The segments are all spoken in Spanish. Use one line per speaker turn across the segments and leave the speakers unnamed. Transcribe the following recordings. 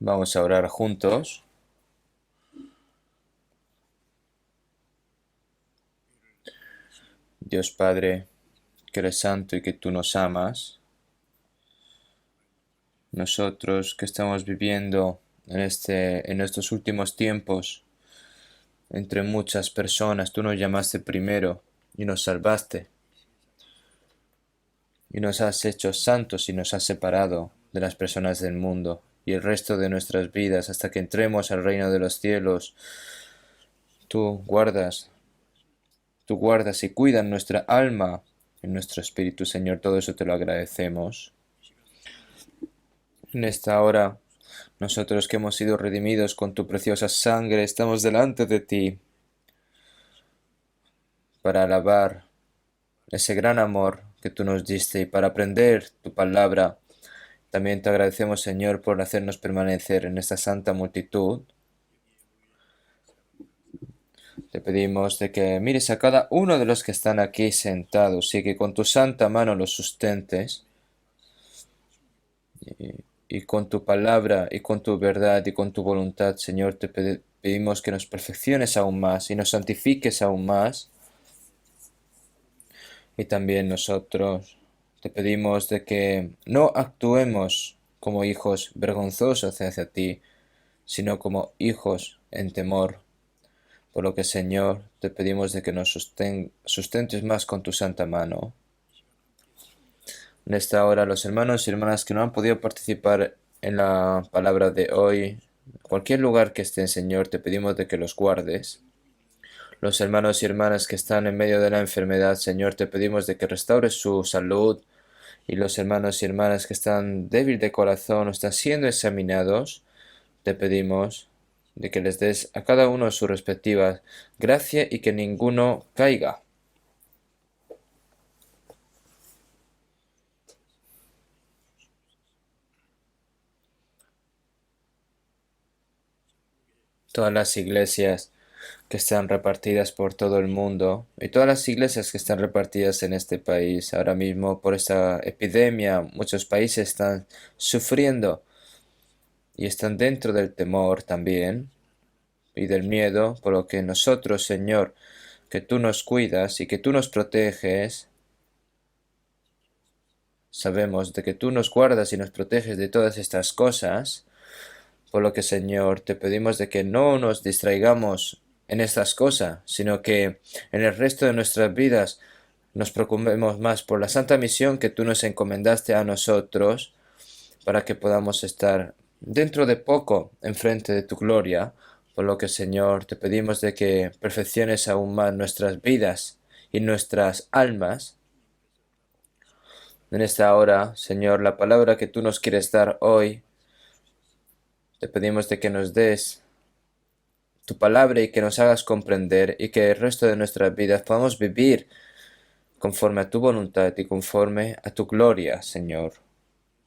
Vamos a orar juntos. Dios Padre, que eres santo y que tú nos amas, nosotros que estamos viviendo en estos últimos tiempos, entre muchas personas, tú nos llamaste primero y nos salvaste, y nos has hecho santos y nos has separado de las personas del mundo, y el resto de nuestras vidas, hasta que entremos al reino de los cielos, tú guardas, tú guardas y cuidas nuestra alma en nuestro espíritu, Señor. Todo eso te lo agradecemos. En esta hora, nosotros que hemos sido redimidos con tu preciosa sangre, estamos delante de ti para alabar ese gran amor que tú nos diste y para aprender tu palabra. También te agradecemos, Señor, por hacernos permanecer en esta santa multitud. Te pedimos de que mires a cada uno de los que están aquí sentados y que con tu santa mano los sustentes y con tu palabra y con tu verdad y con tu voluntad, Señor, te pedimos que nos perfecciones aún más y nos santifiques aún más. Y también nosotros te pedimos de que no actuemos como hijos vergonzosos hacia ti, sino como hijos en temor. Por lo que, Señor, te pedimos de que nos sustentes más con tu santa mano. En esta hora, los hermanos y hermanas que no han podido participar en la palabra de hoy, cualquier lugar que estén, Señor, te pedimos de que los guardes. Los hermanos y hermanas que están en medio de la enfermedad, Señor, te pedimos de que restaures su salud. Y los hermanos y hermanas que están débil de corazón o están siendo examinados, te pedimos de que les des a cada uno su respectiva gracia y que ninguno caiga. Todas las iglesias que están repartidas por todo el mundo y todas las iglesias que están repartidas en este país ahora mismo por esta epidemia, muchos países están sufriendo y están dentro del temor también y del miedo, por lo que nosotros, Señor, que tú nos cuidas y que tú nos proteges, sabemos de que tú nos guardas y nos proteges de todas estas cosas, por lo que, Señor, te pedimos de que no nos distraigamos en estas cosas, sino que en el resto de nuestras vidas nos preocupemos más por la santa misión que tú nos encomendaste a nosotros, para que podamos estar dentro de poco enfrente de tu gloria, por lo que, Señor, te pedimos de que perfecciones aún más nuestras vidas y nuestras almas. En esta hora, Señor, la palabra que tú nos quieres dar hoy, te pedimos de que nos des tu palabra y que nos hagas comprender y que el resto de nuestras vidas podamos vivir conforme a tu voluntad y conforme a tu gloria, Señor.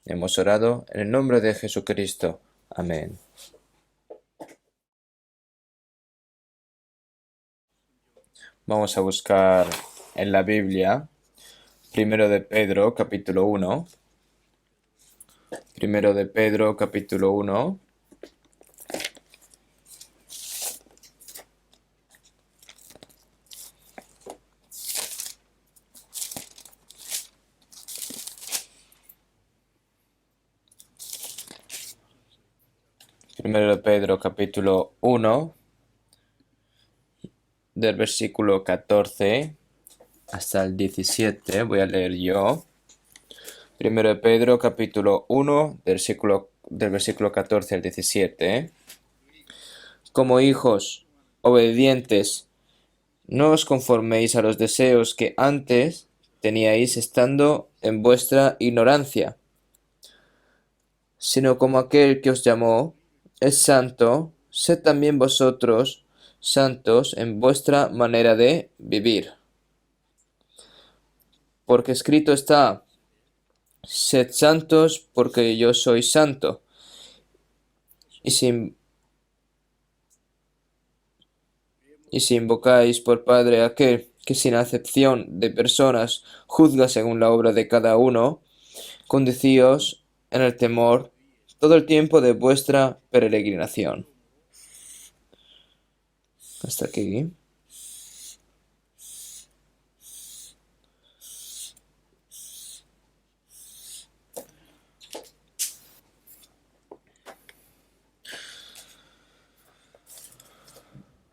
Hemos orado en el nombre de Jesucristo. Amén. Vamos a buscar en la Biblia, primero de Pedro, capítulo 1. Primero de Pedro, capítulo 1. Primero de Pedro, capítulo 1, del versículo 14 hasta el 17. Voy a leer yo. Primero de Pedro, capítulo 1, del versículo 14 al 17. Como hijos obedientes, no os conforméis a los deseos que antes teníais estando en vuestra ignorancia, sino como aquel que os llamó es santo, sed también vosotros santos en vuestra manera de vivir. Porque escrito está, sed santos porque yo soy santo. Y si, y si invocáis por Padre a aquel que sin acepción de personas juzga según la obra de cada uno, conducíos en el temor todo el tiempo de vuestra peregrinación. Hasta aquí.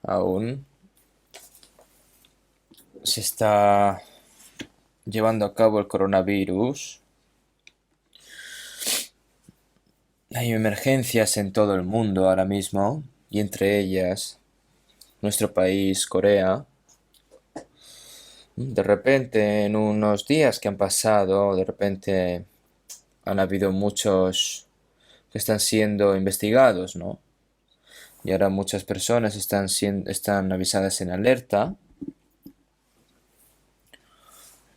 Aún se está llevando a cabo el coronavirus. Hay emergencias en todo el mundo ahora mismo, y entre ellas nuestro país, Corea. De repente, en unos días que han pasado, de repente han habido muchos que están siendo investigados, ¿no? Y ahora muchas personas están avisadas en alerta,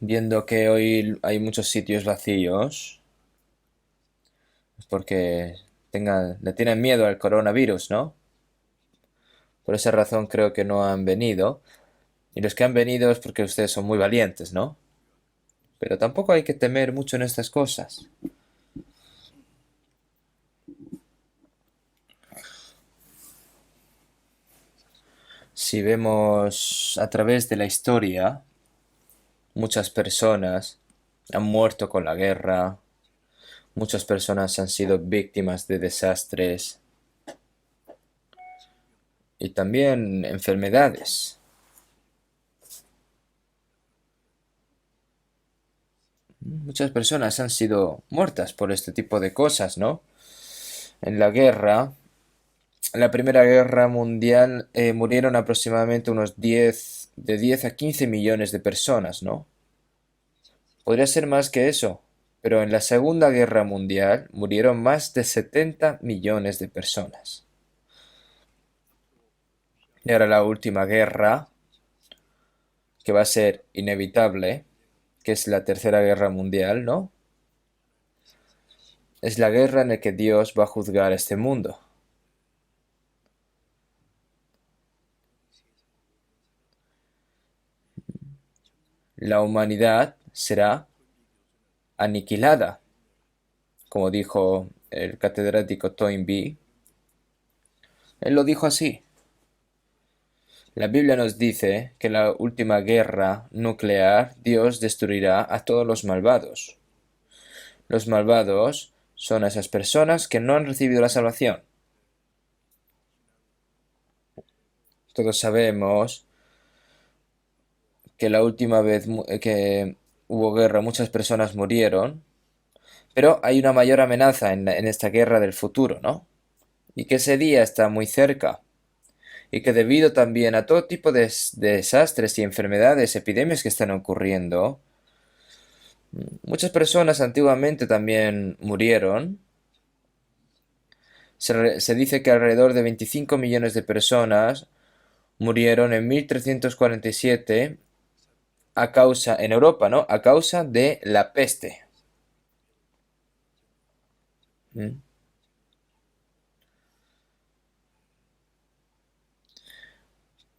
viendo que hoy hay muchos sitios vacíos, es porque le tienen miedo al coronavirus, ¿no? Por esa razón creo que no han venido. Y los que han venido es porque ustedes son muy valientes, ¿no? Pero tampoco hay que temer mucho en estas cosas. Si vemos a través de la historia, muchas personas han muerto con la guerra, muchas personas han sido víctimas de desastres y también enfermedades. Muchas personas han sido muertas por este tipo de cosas, ¿no? En la guerra, en la Primera Guerra Mundial, murieron aproximadamente de 10 a 15 millones de personas, ¿no? Podría ser más que eso, pero en la Segunda Guerra Mundial murieron más de 70 millones de personas. Y ahora la última guerra, que va a ser inevitable, que es la Tercera Guerra Mundial, ¿no? Es la guerra en la que Dios va a juzgar este mundo. La humanidad será aniquilada, como dijo el catedrático Toynbee. Él lo dijo así. La Biblia nos dice que en la última guerra nuclear Dios destruirá a todos los malvados. Los malvados son esas personas que no han recibido la salvación. Todos sabemos que la última vez que hubo guerra muchas personas murieron, pero hay una mayor amenaza en esta guerra del futuro, ¿no? Y que ese día está muy cerca. Y que debido también a todo tipo de desastres y enfermedades, epidemias que están ocurriendo, muchas personas antiguamente también murieron. Se dice que alrededor de 25 millones de personas murieron en 1347 en Europa, ¿no? A causa de la peste. ¿Mm?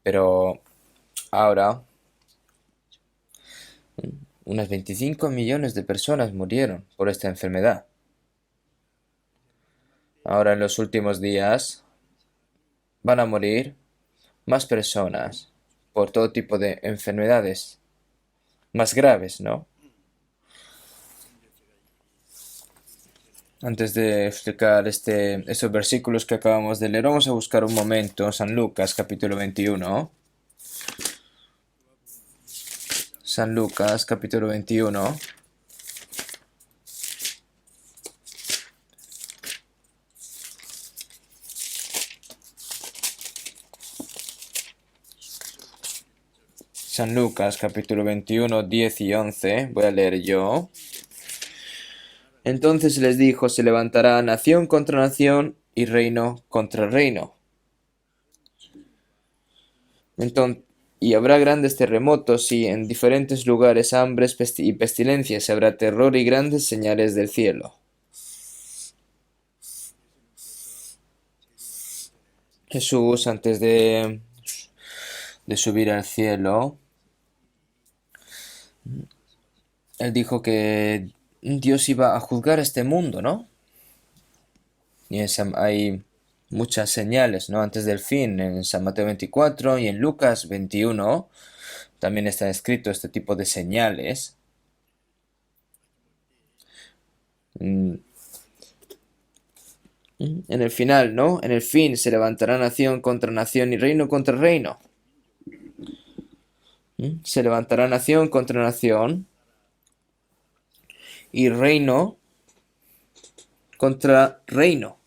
Pero ahora, unas 25 millones de personas murieron por esta enfermedad. Ahora en los últimos días van a morir más personas por todo tipo de enfermedades más graves, ¿no? Antes de explicar estos versículos que acabamos de leer, vamos a buscar un momento San Lucas capítulo 21. San Lucas capítulo 21. San Lucas capítulo 21, 10 y 11. Voy a leer yo. Entonces les dijo, se levantará nación contra nación y reino contra reino. Y habrá grandes terremotos y en diferentes lugares hambres y pestilencias, habrá terror y grandes señales del cielo. Jesús, antes de subir al cielo, él dijo que Dios iba a juzgar este mundo, ¿no? Y hay muchas señales, ¿no? Antes del fin, en San Mateo 24 y en Lucas 21 también está escrito este tipo de señales. Mm, En el final, ¿no? En el fin se levantará nación contra nación y reino contra reino. Se levantará nación contra nación y reino contra reino.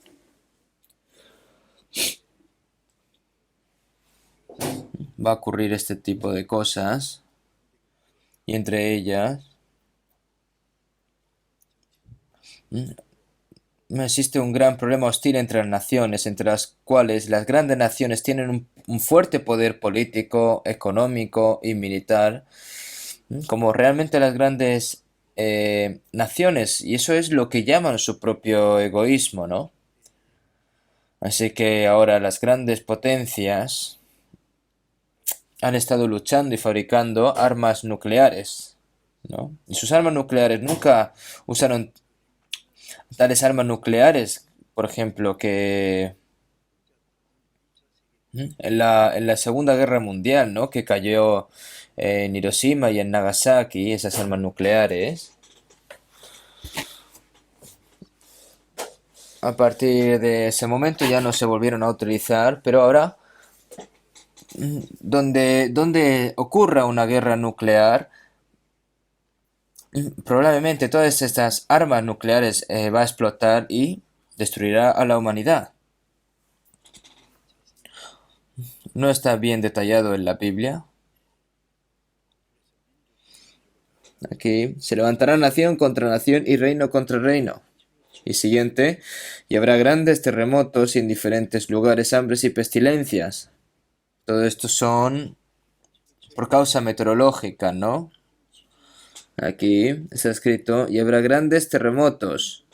Va a ocurrir este tipo de cosas y entre ellas existe un gran problema hostil entre las naciones, entre las cuales las grandes naciones tienen un fuerte poder político, económico y militar, como realmente las grandes naciones, y eso es lo que llaman su propio egoísmo, ¿no? Así que ahora las grandes potencias han estado luchando y fabricando armas nucleares, ¿no? Y sus armas nucleares nunca usaron tales armas nucleares, por ejemplo, que en la Segunda Guerra Mundial, ¿no? Que cayó en Hiroshima y en Nagasaki, esas armas nucleares. A partir de ese momento ya no se volvieron a utilizar, pero ahora, donde ocurra una guerra nuclear, probablemente todas estas armas nucleares va a explotar y destruirá a la humanidad. No está bien detallado en la Biblia. Aquí se levantará nación contra nación y reino contra reino. Y siguiente, y habrá grandes terremotos y en diferentes lugares hambres y pestilencias. Todo esto son por causa meteorológica, ¿no? Aquí está escrito, y habrá grandes terremotos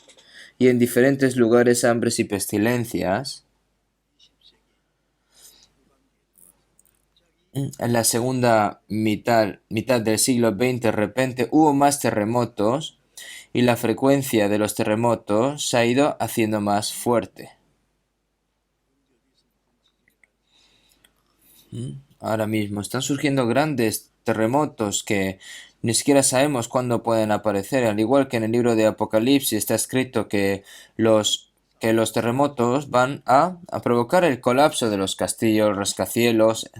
y en diferentes lugares hambres y pestilencias. En la segunda mitad del siglo XX, de repente hubo más terremotos y la frecuencia de los terremotos se ha ido haciendo más fuerte. Ahora mismo están surgiendo grandes terremotos que ni siquiera sabemos cuándo pueden aparecer, al igual que en el libro de Apocalipsis está escrito que los terremotos van a provocar el colapso de los castillos, rascacielos.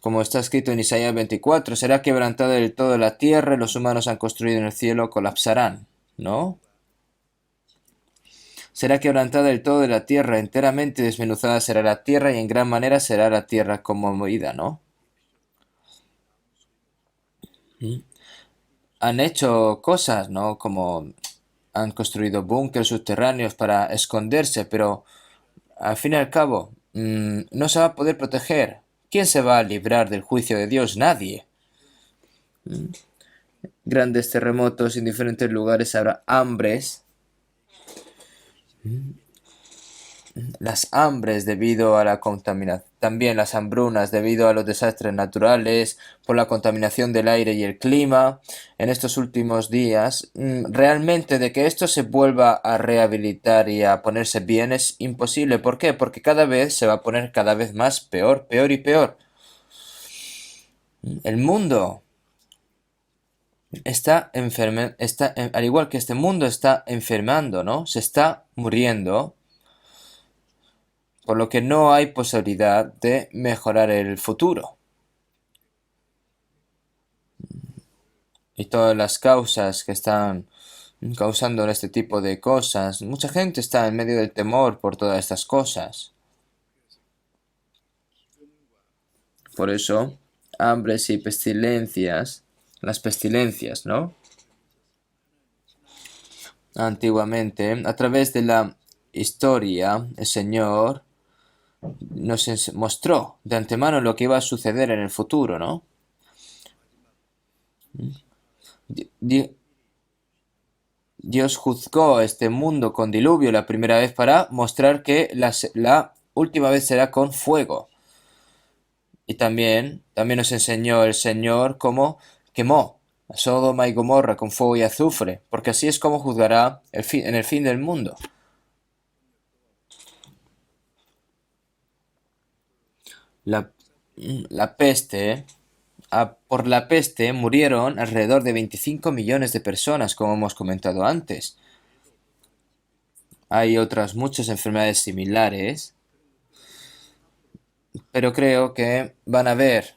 Como está escrito en Isaías 24, será quebrantada del todo la tierra y los humanos han construido en el cielo colapsarán, ¿no? Será quebrantada del todo de la tierra, enteramente desmenuzada será la tierra y en gran manera será la tierra conmovida, ¿no? Han hecho cosas, ¿no? Como han construido búnkeres subterráneos para esconderse, pero al fin y al cabo no se va a poder proteger. ¿Quién se va a librar del juicio de Dios? Nadie. Grandes terremotos en diferentes lugares, habrá hambres. Las hambres debido a la contaminación, también las hambrunas debido a los desastres naturales, por la contaminación del aire y el clima en estos últimos días. Realmente de que esto se vuelva a rehabilitar y a ponerse bien es imposible. ¿Por qué? Porque cada vez se va a poner cada vez más peor, peor y peor. El mundo está al igual que este mundo está enfermando, ¿no? Se está muriendo, por lo que no hay posibilidad de mejorar el futuro. Y todas las causas que están causando este tipo de cosas, mucha gente está en medio del temor por todas estas cosas. Por eso, hambres y pestilencias, las pestilencias, ¿no? Antiguamente, a través de la historia, el Señor nos mostró de antemano lo que iba a suceder en el futuro, ¿no? Dios juzgó este mundo con diluvio la primera vez para mostrar que la última vez será con fuego. Y también nos enseñó el Señor cómo quemó a Sodoma y Gomorra con fuego y azufre, porque así es como juzgará en el fin del mundo. La, la peste, por la peste murieron alrededor de 25 millones de personas, como hemos comentado antes. Hay otras muchas enfermedades similares, pero creo que van a haber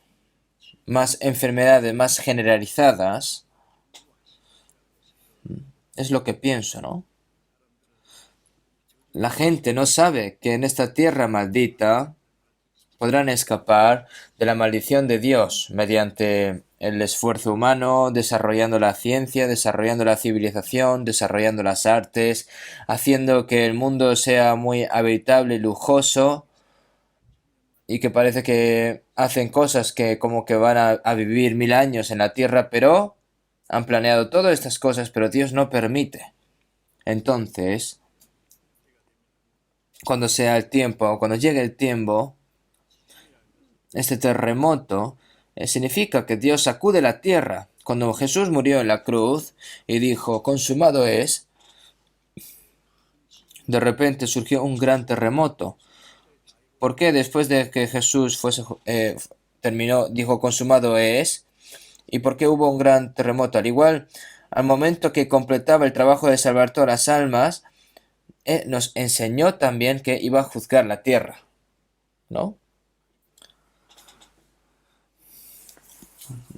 más enfermedades más generalizadas. Es lo que pienso, ¿no? La gente no sabe que en esta tierra maldita podrán escapar de la maldición de Dios mediante el esfuerzo humano, desarrollando la ciencia, desarrollando la civilización, desarrollando las artes, haciendo que el mundo sea muy habitable y lujoso, y que parece que hacen cosas que como que van a vivir 1000 años en la tierra, pero han planeado todas estas cosas, pero Dios no permite. Entonces, cuando sea el tiempo, cuando llegue el tiempo, este terremoto significa que Dios sacude la tierra. Cuando Jesús murió en la cruz y dijo, consumado es, de repente surgió un gran terremoto. ¿Por qué después de que Jesús terminó, dijo, consumado es? ¿Y por qué hubo un gran terremoto? Al igual, al momento que completaba el trabajo de salvar todas las almas, nos enseñó también que iba a juzgar la tierra, ¿no?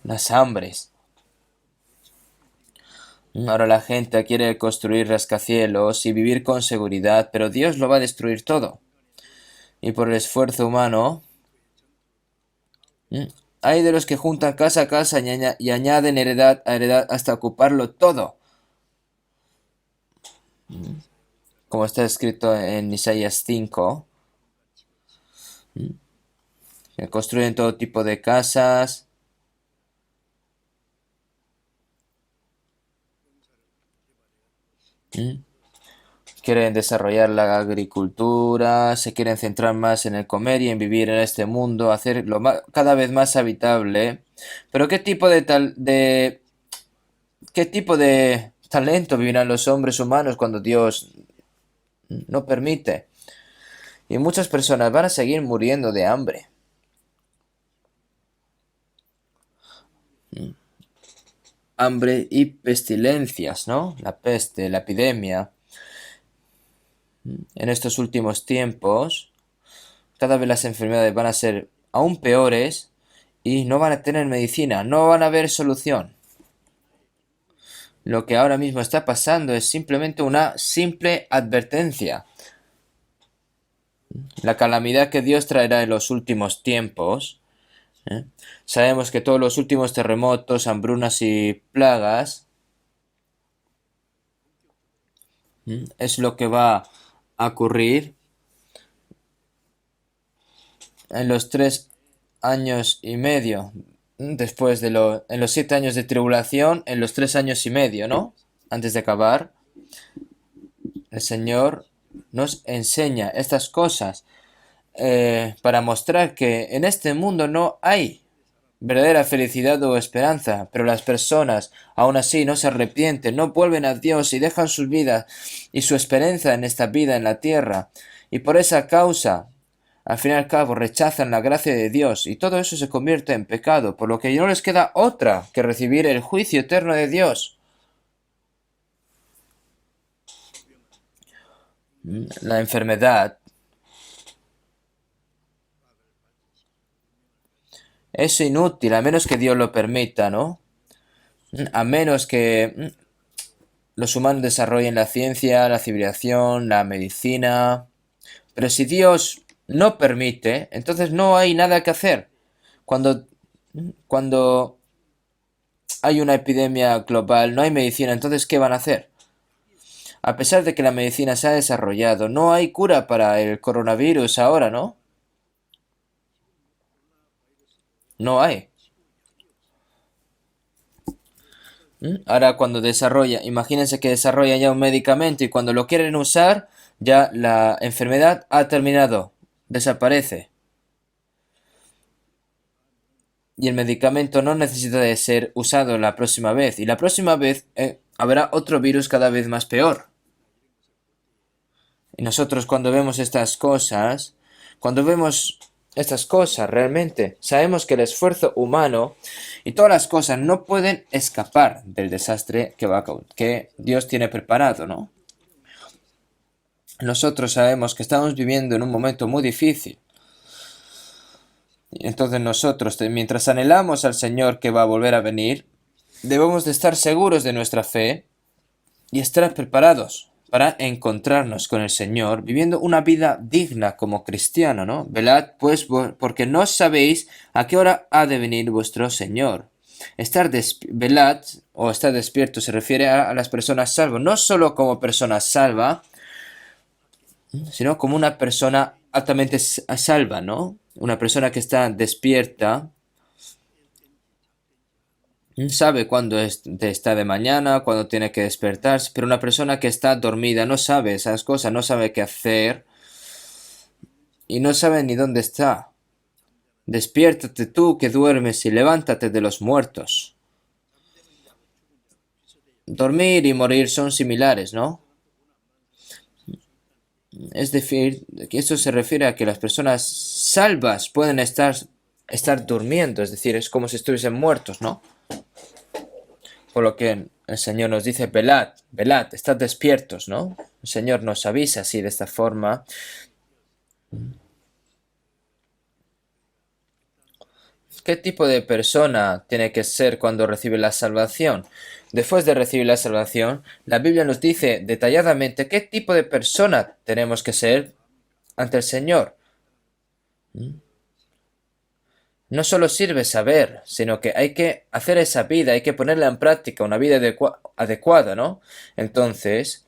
Las hambres. Ahora la gente quiere construir rascacielos y vivir con seguridad, pero Dios lo va a destruir todo. Y por el esfuerzo humano, hay de los que juntan casa a casa y añaden heredad a heredad hasta ocuparlo todo. Como está escrito en Isaías 5, que construyen todo tipo de casas. Quieren desarrollar la agricultura, se quieren centrar más en el comer y en vivir en este mundo, hacerlo cada vez más habitable. Pero qué tipo de talento vivirán los hombres humanos cuando Dios no permite? Y muchas personas van a seguir muriendo de hambre. Hambre y pestilencias, ¿no? La peste, la epidemia. En estos últimos tiempos, cada vez las enfermedades van a ser aún peores y no van a tener medicina, no van a haber solución. Lo que ahora mismo está pasando es simplemente una simple advertencia. La calamidad que Dios traerá en los últimos tiempos. Sabemos que todos los últimos terremotos, hambrunas y plagas es lo que va a ocurrir en los 3 años y medio, después en los 7 años de tribulación, en los 3 años y medio, ¿no? Antes de acabar, el Señor nos enseña estas cosas para mostrar que en este mundo no hay verdadera felicidad o esperanza, pero las personas aún así no se arrepienten, no vuelven a Dios y dejan sus vidas y su esperanza en esta vida en la tierra, y por esa causa al fin y al cabo rechazan la gracia de Dios y todo eso se convierte en pecado, por lo que no les queda otra que recibir el juicio eterno de Dios. La enfermedad es inútil a menos que Dios lo permita, ¿no? A menos que los humanos desarrollen la ciencia, la civilización, la medicina. Pero si Dios no permite, entonces no hay nada que hacer. Cuando, cuando hay una epidemia global, no hay medicina, entonces ¿qué van a hacer? A pesar de que la medicina se ha desarrollado, no hay cura para el coronavirus ahora, ¿no? No hay. Ahora cuando imagínense que desarrolla ya un medicamento y cuando lo quieren usar, ya la enfermedad ha terminado, desaparece. Y el medicamento no necesita de ser usado la próxima vez. Y la próxima vez habrá otro virus cada vez más peor. Y nosotros cuando vemos estas cosas, cuando vemos estas cosas realmente. Sabemos que el esfuerzo humano y todas las cosas no pueden escapar del desastre que Dios tiene preparado, ¿no? Nosotros sabemos que estamos viviendo en un momento muy difícil. Entonces nosotros, mientras anhelamos al Señor que va a volver a venir, debemos de estar seguros de nuestra fe y estar preparados para encontrarnos con el Señor, viviendo una vida digna como cristiano, ¿no? Velad, pues, porque no sabéis a qué hora ha de venir vuestro Señor. Velad o estar despierto se refiere a las personas salvas, no solo como persona salva, sino como una persona altamente salva, ¿no? Una persona que está despierta, sabe cuándo está de mañana, cuándo tiene que despertarse, pero una persona que está dormida no sabe esas cosas, no sabe qué hacer y no sabe ni dónde está. Despiértate tú que duermes y levántate de los muertos. Dormir y morir son similares, ¿no? Es decir, que esto se refiere a que las personas salvas pueden estar durmiendo, es decir, es como si estuviesen muertos, ¿no? Por lo que el Señor nos dice, velad, velad, estad despiertos, ¿no? El Señor nos avisa así de esta forma. ¿Qué tipo de persona tiene que ser cuando recibe la salvación? Después de recibir la salvación, la Biblia nos dice detalladamente qué tipo de persona tenemos que ser ante el Señor. No solo sirve saber, sino que hay que hacer esa vida, hay que ponerla en práctica, una vida adecuada, ¿no? Entonces,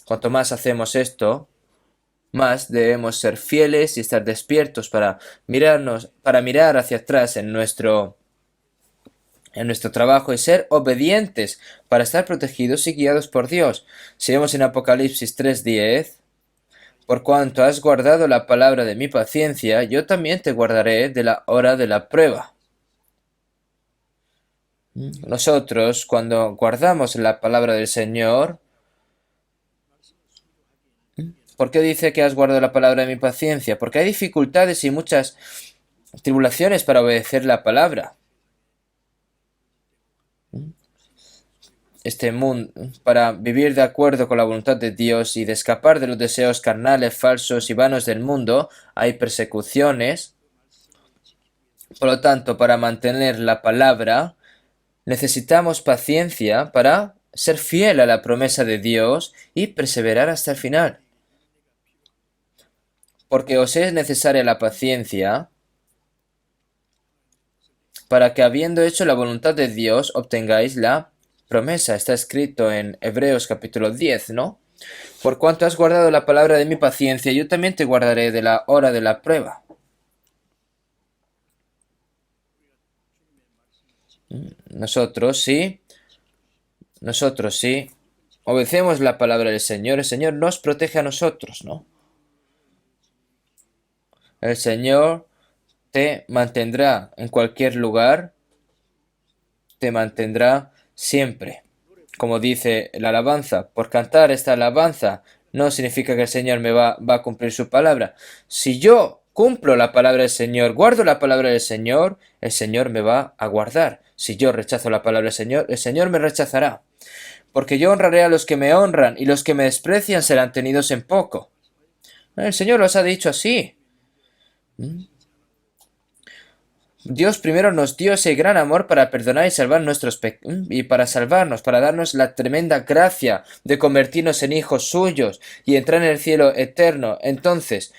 cuanto más hacemos esto, más debemos ser fieles y estar despiertos para mirar hacia atrás en nuestro trabajo y ser obedientes para estar protegidos y guiados por Dios. Si vemos en Apocalipsis 3:10, por cuanto has guardado la palabra de mi paciencia, yo también te guardaré de la hora de la prueba. Nosotros, cuando guardamos la palabra del Señor, ¿por qué dice que has guardado la palabra de mi paciencia? Porque hay dificultades y muchas tribulaciones para obedecer la palabra. Este mundo, para vivir de acuerdo con la voluntad de Dios y de escapar de los deseos carnales, falsos y vanos del mundo, hay persecuciones. Por lo tanto, para mantener la palabra, necesitamos paciencia para ser fiel a la promesa de Dios y perseverar hasta el final. Porque os es necesaria la paciencia para que habiendo hecho la voluntad de Dios obtengáis la promesa. Está escrito en Hebreos capítulo 10, ¿no? Por cuanto has guardado la palabra de mi paciencia, yo también te guardaré de la hora de la prueba. Nosotros sí, obedecemos la palabra del Señor, el Señor nos protege a nosotros, ¿no? El Señor te mantendrá en cualquier lugar, te mantendrá siempre. Como dice la alabanza, por cantar esta alabanza no significa que el Señor me va a cumplir su palabra. Si yo cumplo la palabra del Señor, guardo la palabra del Señor, el Señor me va a guardar. Si yo rechazo la palabra del Señor, el Señor me rechazará. Porque yo honraré a los que me honran y los que me desprecian serán tenidos en poco. El Señor los ha dicho así. Dios primero nos dio ese gran amor para perdonar y salvar nuestros y para salvarnos, para darnos la tremenda gracia de convertirnos en hijos suyos y entrar en el cielo eterno. Entonces,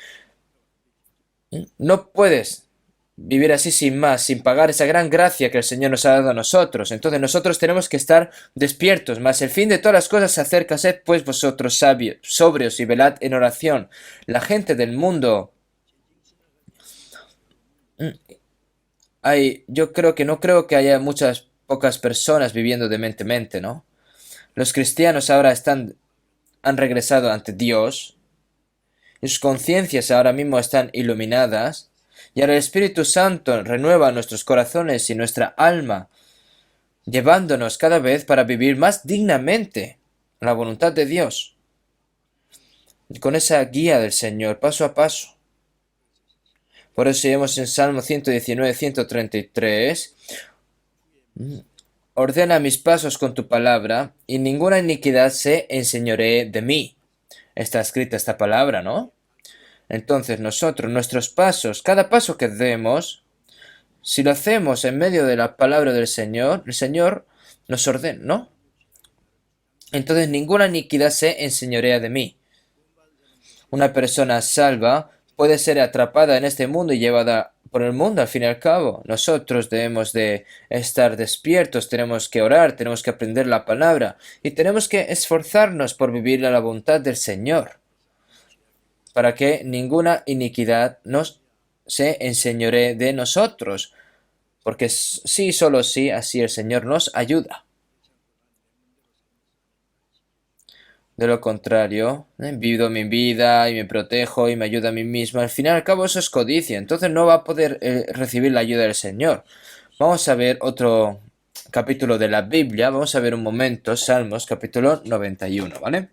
no puedes vivir así sin más, sin pagar esa gran gracia que el Señor nos ha dado a nosotros. Entonces nosotros tenemos que estar despiertos, mas el fin de todas las cosas se acerca. Sed pues vosotros sabios, sobrios y velad en oración. La gente del mundo, yo creo que no creo que haya pocas personas viviendo dementemente, ¿no? Los cristianos ahora han regresado ante Dios, y sus conciencias ahora mismo están iluminadas, y ahora el Espíritu Santo renueva nuestros corazones y nuestra alma, llevándonos cada vez para vivir más dignamente la voluntad de Dios, con esa guía del Señor, paso a paso. Por eso leemos en Salmo 119, 133. Ordena mis pasos con tu palabra, y ninguna iniquidad se enseñoree de mí. Está escrita esta palabra, ¿no? Entonces nosotros, nuestros pasos, cada paso que demos, si lo hacemos en medio de la palabra del Señor, el Señor nos ordena, ¿no? Entonces ninguna iniquidad se enseñorea de mí. Una persona salva puede ser atrapada en este mundo y llevada por el mundo al fin y al cabo. Nosotros debemos de estar despiertos, tenemos que orar, tenemos que aprender la palabra y tenemos que esforzarnos por vivir a la voluntad del Señor, para que ninguna iniquidad nos se enseñoree de nosotros, porque sí, solo sí, así el Señor nos ayuda. De lo contrario, vivo mi vida y me protejo y me ayudo a mí mismo. Al fin y al cabo eso es codicia, entonces no va a poder recibir la ayuda del Señor. Vamos a ver otro capítulo de la Biblia. Vamos a ver un momento, Salmos capítulo 91, ¿vale?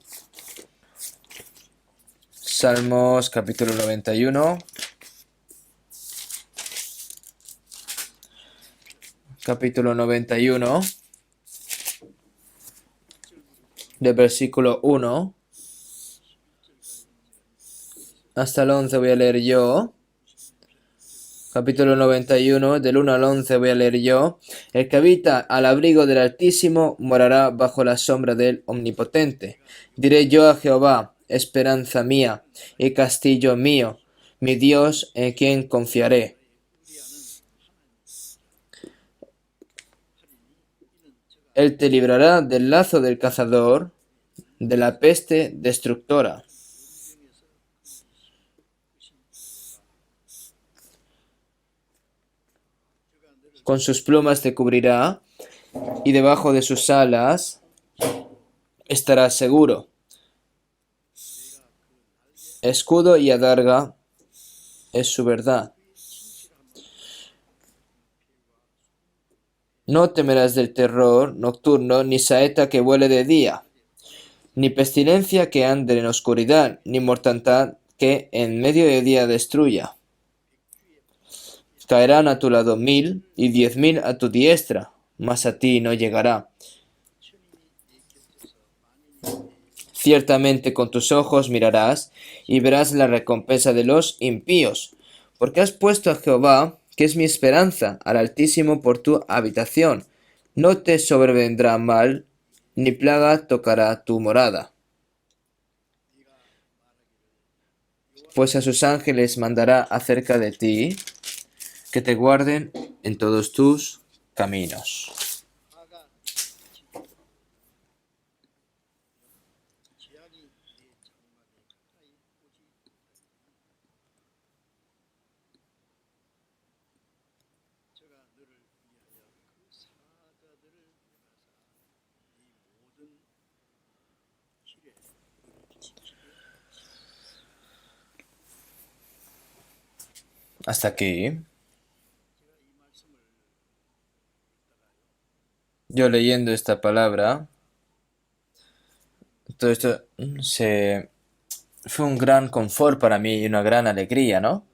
Salmos capítulo 91. Capítulo 91. Del versículo 1 hasta el 11 voy a leer yo. Capítulo 91, del 1 al 11 voy a leer yo. El que habita al abrigo del Altísimo morará bajo la sombra del Omnipotente. Diré yo a Jehová, esperanza mía y castillo mío, mi Dios en quien confiaré. Él te librará del lazo del cazador, de la peste destructora. Con sus plumas te cubrirá, y debajo de sus alas estarás seguro. Escudo y adarga es su verdad. No temerás del terror nocturno, ni saeta que vuele de día, ni pestilencia que ande en oscuridad, ni mortandad que en medio de día destruya. Caerán a tu lado 1000 y 10.000 a tu diestra, mas a ti no llegará. Ciertamente con tus ojos mirarás y verás la recompensa de los impíos, porque has puesto a Jehová, que es mi esperanza, al Altísimo por tu habitación. No te sobrevendrá mal, ni plaga tocará tu morada. Pues a sus ángeles mandará acerca de ti, que te guarden en todos tus caminos. Hasta aquí. Yo leyendo esta palabra, todo esto fue un gran confort para mí y una gran alegría, ¿no?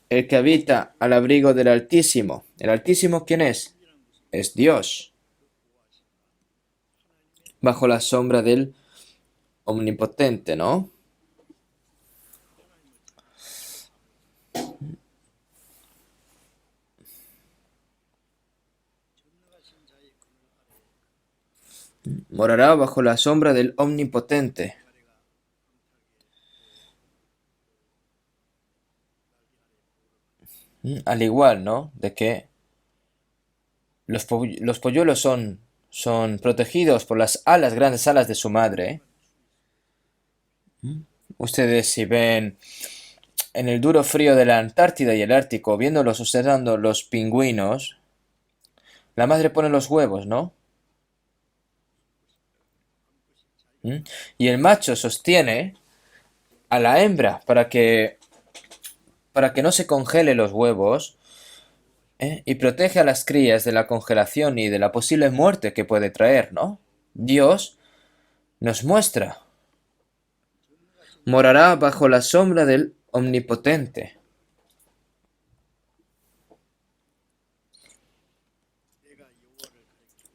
El que habita al abrigo del Altísimo. ¿El Altísimo quién es? Es Dios. Bajo la sombra del Omnipotente, ¿no? Morará bajo la sombra del Omnipotente. Al igual, ¿no? De que los polluelos son protegidos por las alas, grandes alas de su madre. Ustedes si ven en el duro frío de la Antártida y el Ártico, viéndolos, observando los pingüinos, la madre pone los huevos, ¿no? Y el macho sostiene a la hembra para que no se congele los huevos, y protege a las crías de la congelación y de la posible muerte que puede traer, ¿no? Dios nos muestra. Morará bajo la sombra del Omnipotente.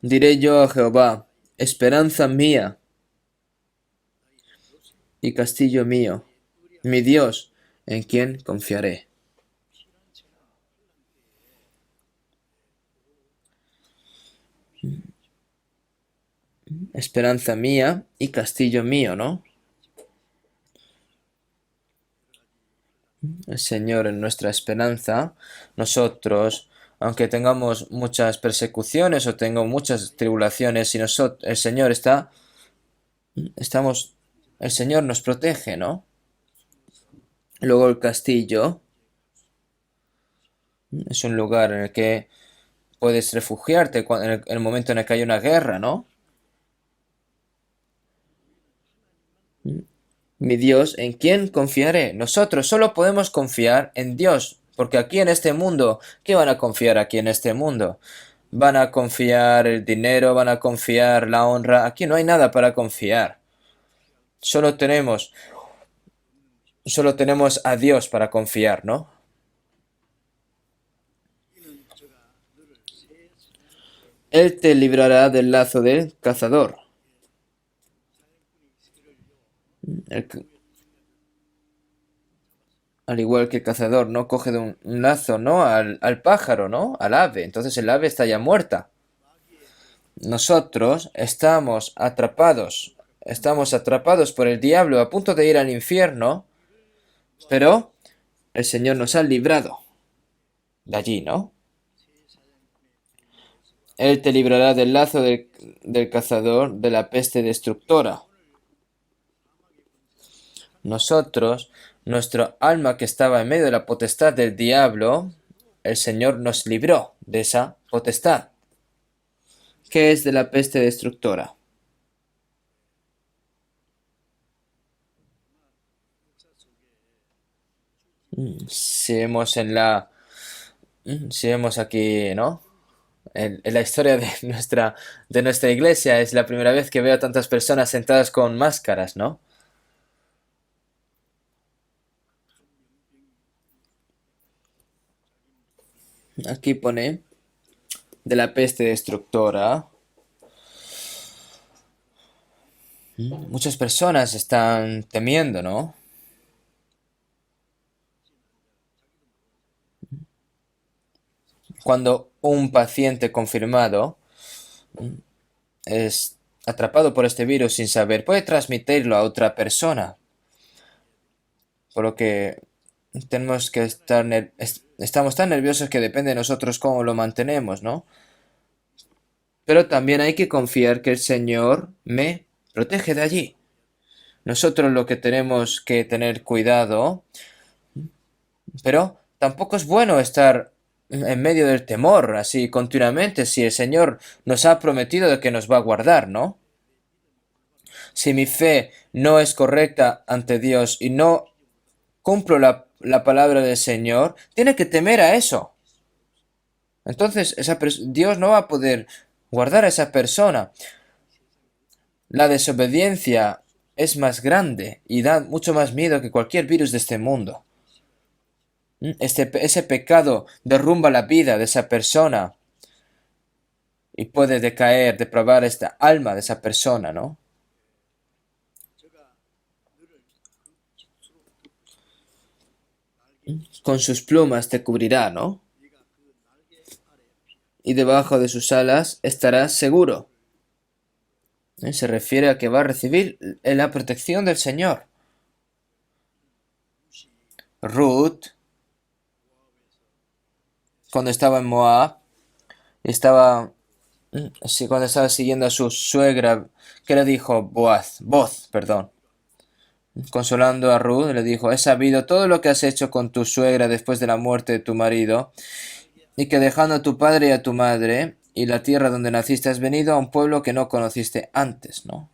Diré yo a Jehová, esperanza mía y castillo mío, mi Dios, en quien confiaré. Esperanza mía y castillo mío, ¿no? El Señor es nuestra esperanza. Nosotros, aunque tengamos muchas persecuciones o tengamos muchas tribulaciones, si nosotros, el Señor estamos, el Señor nos protege, ¿no? Luego el castillo es un lugar en el que puedes refugiarte en el momento en el que hay una guerra, ¿no? Mi Dios, ¿en quién confiaré? Nosotros solo podemos confiar en Dios, porque aquí en este mundo, ¿qué van a confiar aquí en este mundo? Van a confiar el dinero, van a confiar la honra. Aquí no hay nada para confiar. Solo tenemos, solo tenemos a Dios para confiar, ¿no? Él te librará del lazo del cazador. El Al igual que el cazador no coge de un lazo, ¿no? Al pájaro, ¿no? Al ave. Entonces el ave está ya muerta. Nosotros estamos atrapados por el diablo a punto de ir al infierno, pero el Señor nos ha librado de allí, ¿no? Él te librará del lazo del cazador, de la peste destructora. Nosotros, nuestro alma que estaba en medio de la potestad del diablo, el Señor nos libró de esa potestad. ¿Qué es de la peste destructora? Si vemos si vemos aquí, ¿no? En la historia de nuestra iglesia es la primera vez que veo a tantas personas sentadas con máscaras, ¿no? Aquí pone de la peste destructora. Muchas personas están temiendo, ¿no? Cuando un paciente confirmado es atrapado por este virus sin saber, puede transmitirlo a otra persona. Por lo que tenemos que estamos tan nerviosos que depende de nosotros cómo lo mantenemos, ¿no? Pero también hay que confiar que el Señor me protege de allí. Nosotros lo que tenemos que tener cuidado, pero tampoco es bueno estar en medio del temor así continuamente si el Señor nos ha prometido de que nos va a guardar, ¿no? Si mi fe no es correcta ante Dios y no cumplo la palabra del Señor, tiene que temer a eso. Entonces, Dios no va a poder guardar a esa persona. La desobediencia es más grande y da mucho más miedo que cualquier virus de este mundo. Ese pecado derrumba la vida de esa persona y puede decaer, depravar esta alma de esa persona, ¿no? Con sus plumas te cubrirá, ¿no? Y debajo de sus alas estarás seguro. Se refiere a que va a recibir la protección del Señor. Ruth, cuando estaba en Moab, estaba, sí, cuando estaba siguiendo a su suegra, ¿qué le dijo? Voz, perdón. Consolando a Ruth, le dijo, he sabido todo lo que has hecho con tu suegra después de la muerte de tu marido, y que dejando a tu padre y a tu madre, y la tierra donde naciste, has venido a un pueblo que no conociste antes, ¿no?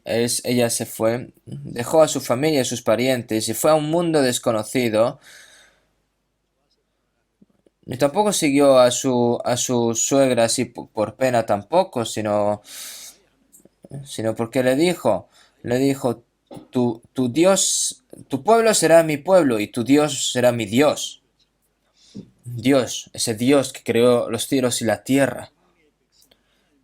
Ella se fue, dejó a su familia y sus parientes y fue a un mundo desconocido. Y tampoco siguió a su suegra así por pena tampoco, sino porque le dijo, tu Dios, tu pueblo será mi pueblo y tu Dios será mi Dios. Dios, ese Dios que creó los cielos y la tierra.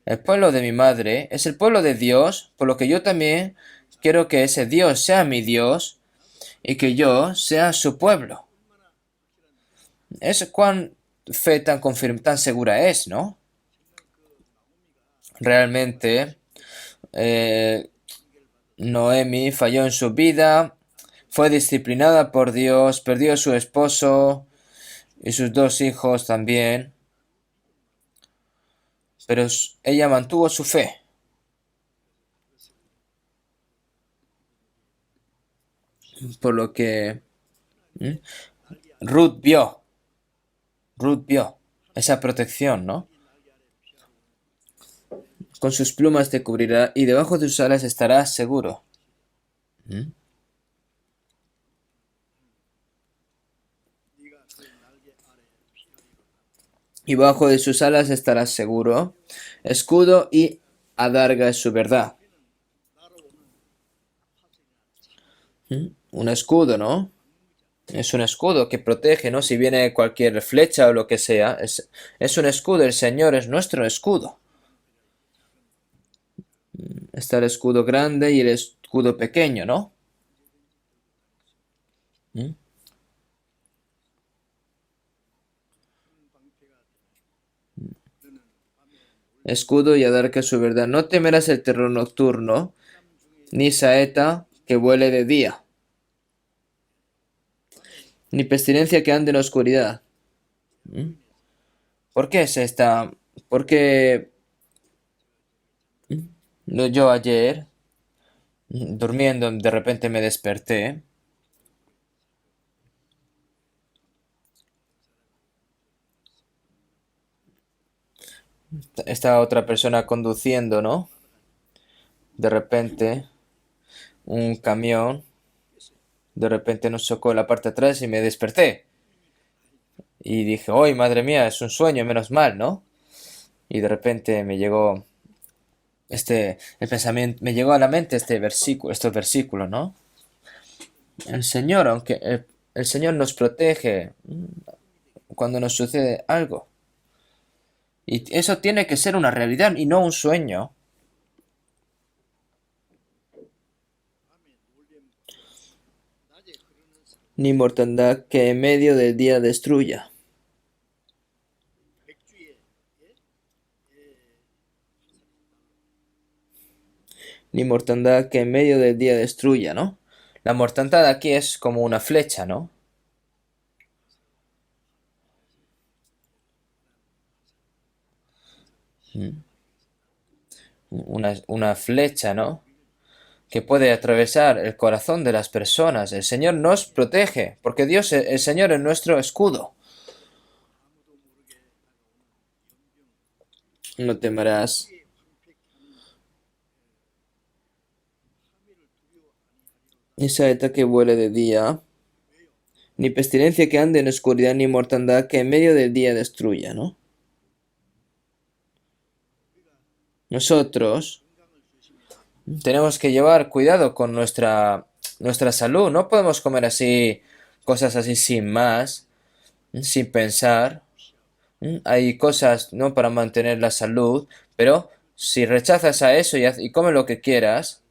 El pueblo de mi madre es el pueblo de Dios, por lo que yo también quiero que ese Dios sea mi Dios y que yo sea su pueblo. Es cuán fe tan segura es, ¿no? Realmente, eh, Noemi falló en su vida, fue disciplinada por Dios, perdió a su esposo y sus dos hijos también, pero ella mantuvo su fe. Por lo que ¿Mm? Ruth vio, Ruth vio esa protección, ¿no? Con sus plumas te cubrirá y debajo de sus alas estarás seguro. ¿Mm? Y bajo de sus alas estarás seguro. Escudo y adarga es su verdad. ¿Mm? Un escudo, ¿no? Es un escudo que protege, ¿no? Si viene cualquier flecha o lo que sea, es un escudo. El Señor es nuestro escudo. Está el escudo grande y el escudo pequeño, ¿no? ¿Mm? Escudo y adarga su verdad. No temerás el terror nocturno, ni saeta que vuele de día, ni pestilencia que ande en la oscuridad. ¿Mm? ¿Por qué es esta? ¿Por qué yo ayer, durmiendo, de repente me desperté? Estaba otra persona conduciendo, ¿no? De repente, un camión, de repente nos chocó en la parte de atrás y me desperté. Y dije, ¡ay, madre mía! Es un sueño, menos mal, ¿no? Y de repente me llegó el pensamiento, me llegó a la mente estos versículos, ¿no? El Señor, aunque el Señor nos protege cuando nos sucede algo. Y eso tiene que ser una realidad y no un sueño. Ni mortandad que en medio del día destruya. Ni mortandad que en medio del día destruya, ¿no? La mortandad aquí es como una flecha, ¿no? Mm. Una flecha, ¿no? Que puede atravesar el corazón de las personas. El Señor nos protege, porque Dios, el Señor es nuestro escudo. No temerás ni saeta que vuele de día, ni pestilencia que ande en oscuridad, ni mortandad que en medio del día destruya, ¿no? Nosotros tenemos que llevar cuidado con nuestra salud. No podemos comer así, cosas así sin más, sin pensar. Hay cosas, ¿no? Para mantener la salud, pero si rechazas a eso y comes lo que quieras,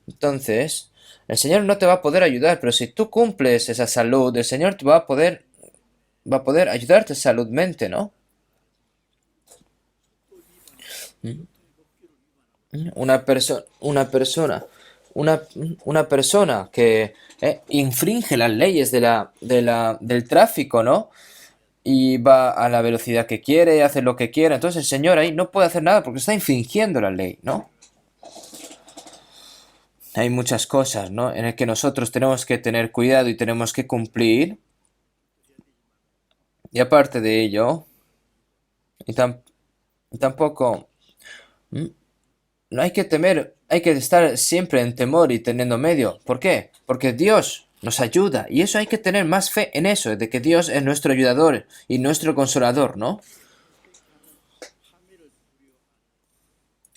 entonces el Señor no te va a poder ayudar. Pero si tú cumples esa salud, el Señor te va a poder ayudarte saludmente, ¿no? Una, una persona que infringe las leyes del tráfico, ¿no? Y va a la velocidad que quiere, hace lo que quiere. Entonces el señor ahí no puede hacer nada porque está infringiendo la ley, ¿no? Hay muchas cosas, ¿no? En el que nosotros tenemos que tener cuidado y tenemos que cumplir. Y aparte de ello, y, y tampoco, ¿m? No hay que temer, hay que estar siempre en temor y teniendo medio. ¿Por qué? Porque Dios nos ayuda y eso hay que tener más fe en eso, de que Dios es nuestro ayudador y nuestro consolador, ¿no?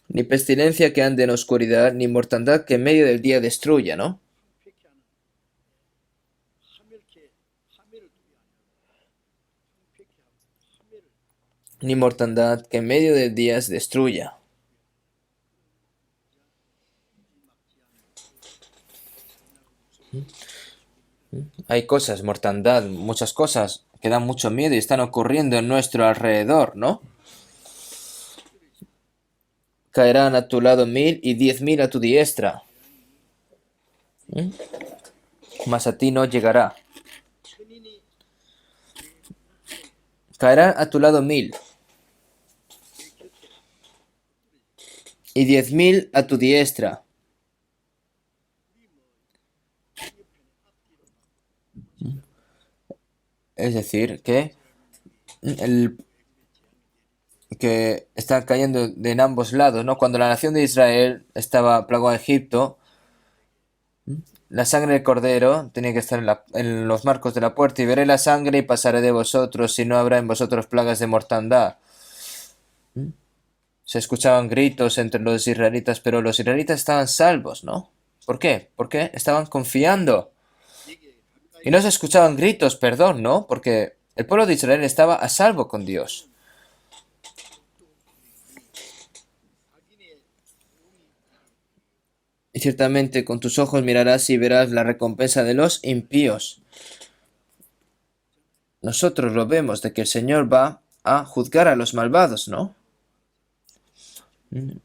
Ni pestilencia que ande en oscuridad, ni mortandad que en medio del día destruya, ¿no? ni mortandad que en medio de días destruya. Hay cosas, mortandad, muchas cosas que dan mucho miedo y están ocurriendo en nuestro alrededor, ¿no? Caerán a tu lado 1000 y 10.000 a tu diestra, mas a ti no llegará. Caerán a tu lado 1000 y 10.000 a tu diestra. Es decir, el, que están cayendo en ambos lados, ¿no? Cuando la nación de Israel estaba plagada a Egipto, la sangre del cordero tenía que estar en los marcos de la puerta, y veré la sangre y pasaré de vosotros, y no habrá en vosotros plagas de mortandad. Se escuchaban gritos entre los israelitas, pero los israelitas estaban salvos, ¿no? ¿Por qué? Porque estaban confiando. Y no se escuchaban gritos, perdón, ¿no? Porque el pueblo de Israel estaba a salvo con Dios. Y ciertamente con tus ojos mirarás y verás la recompensa de los impíos. Nosotros lo vemos de que el Señor va a juzgar a los malvados, ¿no?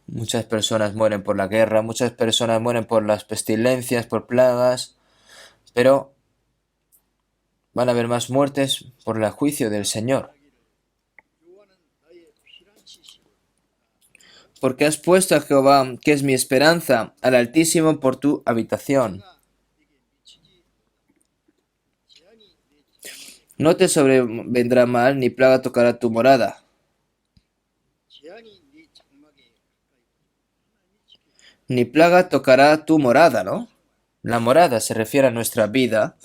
Muchas personas mueren por la guerra, muchas personas mueren por las pestilencias, por plagas, pero van a haber más muertes por el juicio del Señor. Porque has puesto a Jehová, que es mi esperanza, al Altísimo por tu habitación. No te sobrevendrá mal, ni plaga tocará tu morada. Ni plaga tocará tu morada, ¿no? La morada se refiere a nuestra vida,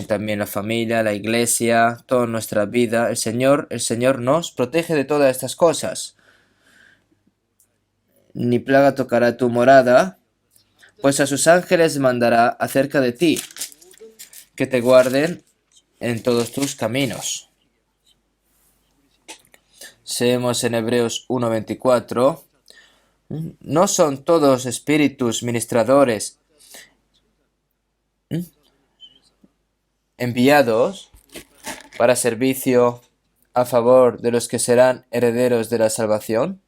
también la familia, la iglesia, toda nuestra vida. El Señor nos protege de todas estas cosas. Ni plaga tocará tu morada, pues a sus ángeles mandará acerca de ti, que te guarden en todos tus caminos. Seemos en Hebreos 1:24. ¿No son todos espíritus ministradores enviados para servicio a favor de los que serán herederos de la salvación?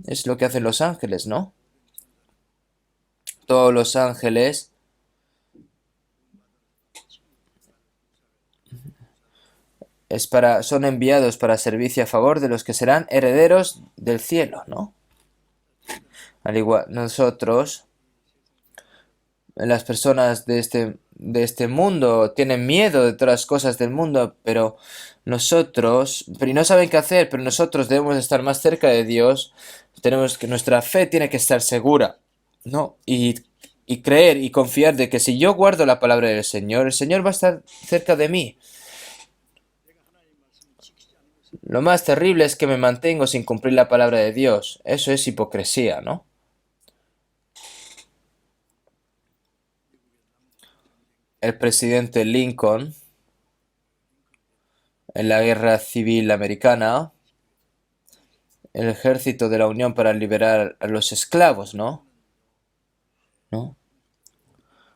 Es lo que hacen los ángeles, ¿no? Todos los ángeles son enviados para servicio a favor de los que serán herederos del cielo, ¿no? Al igual, nosotros, las personas de este mundo tienen miedo de todas las cosas del mundo, pero y no saben qué hacer, pero nosotros debemos estar más cerca de Dios. Nuestra fe tiene que estar segura, ¿no? Y creer y confiar de que si yo guardo la palabra del Señor, el Señor va a estar cerca de mí. Lo más terrible es que me mantengo sin cumplir la palabra de Dios. Eso es hipocresía, ¿no? El presidente Lincoln, en la Guerra Civil Americana, el ejército de la Unión para liberar a los esclavos, ¿no? ¿No?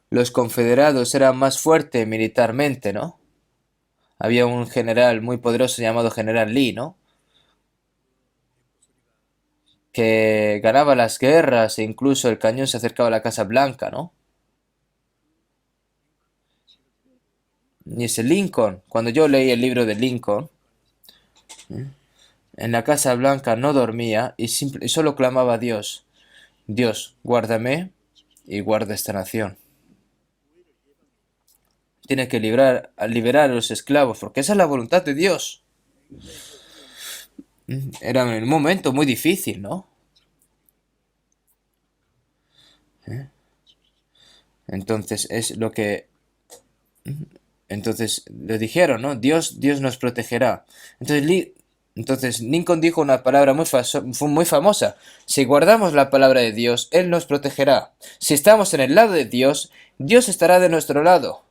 Los confederados eran más fuertes militarmente, ¿no? Había un general muy poderoso llamado General Lee, ¿no? Que ganaba las guerras e incluso el cañón se acercaba a la Casa Blanca, ¿no? Y ese Lincoln, cuando yo leí el libro de Lincoln, en la Casa Blanca no dormía y solo clamaba a Dios: Dios, guárdame y guarda esta nación. Tiene que liberar a los esclavos, porque esa es la voluntad de Dios. Era un momento muy difícil, ¿no? Entonces es lo que... Entonces le dijeron, ¿no? Dios nos protegerá. Entonces Lincoln dijo una palabra muy famosa: si guardamos la palabra de Dios, Él nos protegerá. Si estamos en el lado de Dios, Dios estará de nuestro lado.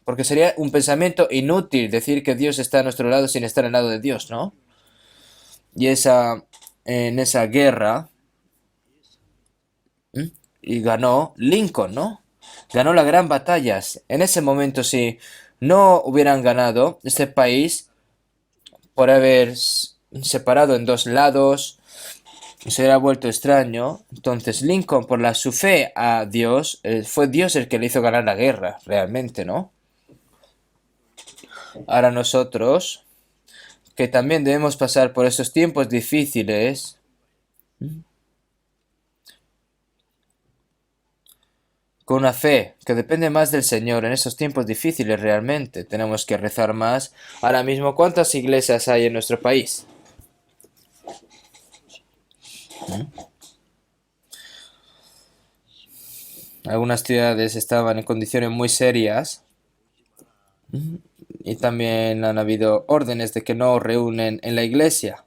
Porque sería un pensamiento inútil decir que Dios está a nuestro lado sin estar al lado de Dios, ¿no? Y en esa guerra, ¿m? Y ganó Lincoln, ¿no? Ganó la gran batalla. En ese momento, si no hubieran ganado, este país, por haber separado en dos lados, se hubiera vuelto extraño. Entonces, Lincoln, por su fe a Dios, fue Dios el que le hizo ganar la guerra, realmente, ¿no? Ahora nosotros, que también debemos pasar por esos tiempos difíciles, con una fe que depende más del Señor en esos tiempos difíciles realmente. Tenemos que rezar más. Ahora mismo, ¿cuántas iglesias hay en nuestro país? Algunas ciudades estaban en condiciones muy serias y también han habido órdenes de que no reúnen en la iglesia.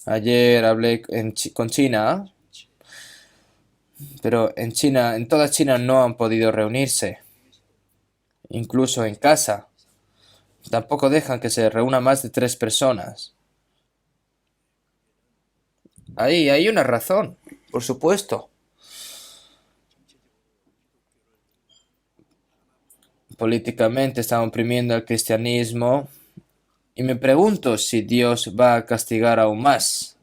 Ayer hablé con China, pero en toda China no han podido reunirse, incluso en casa. Tampoco dejan que se reúna más de 3 personas. Ahí hay una razón, por supuesto. Políticamente están oprimiendo al cristianismo y me pregunto si Dios va a castigar aún más.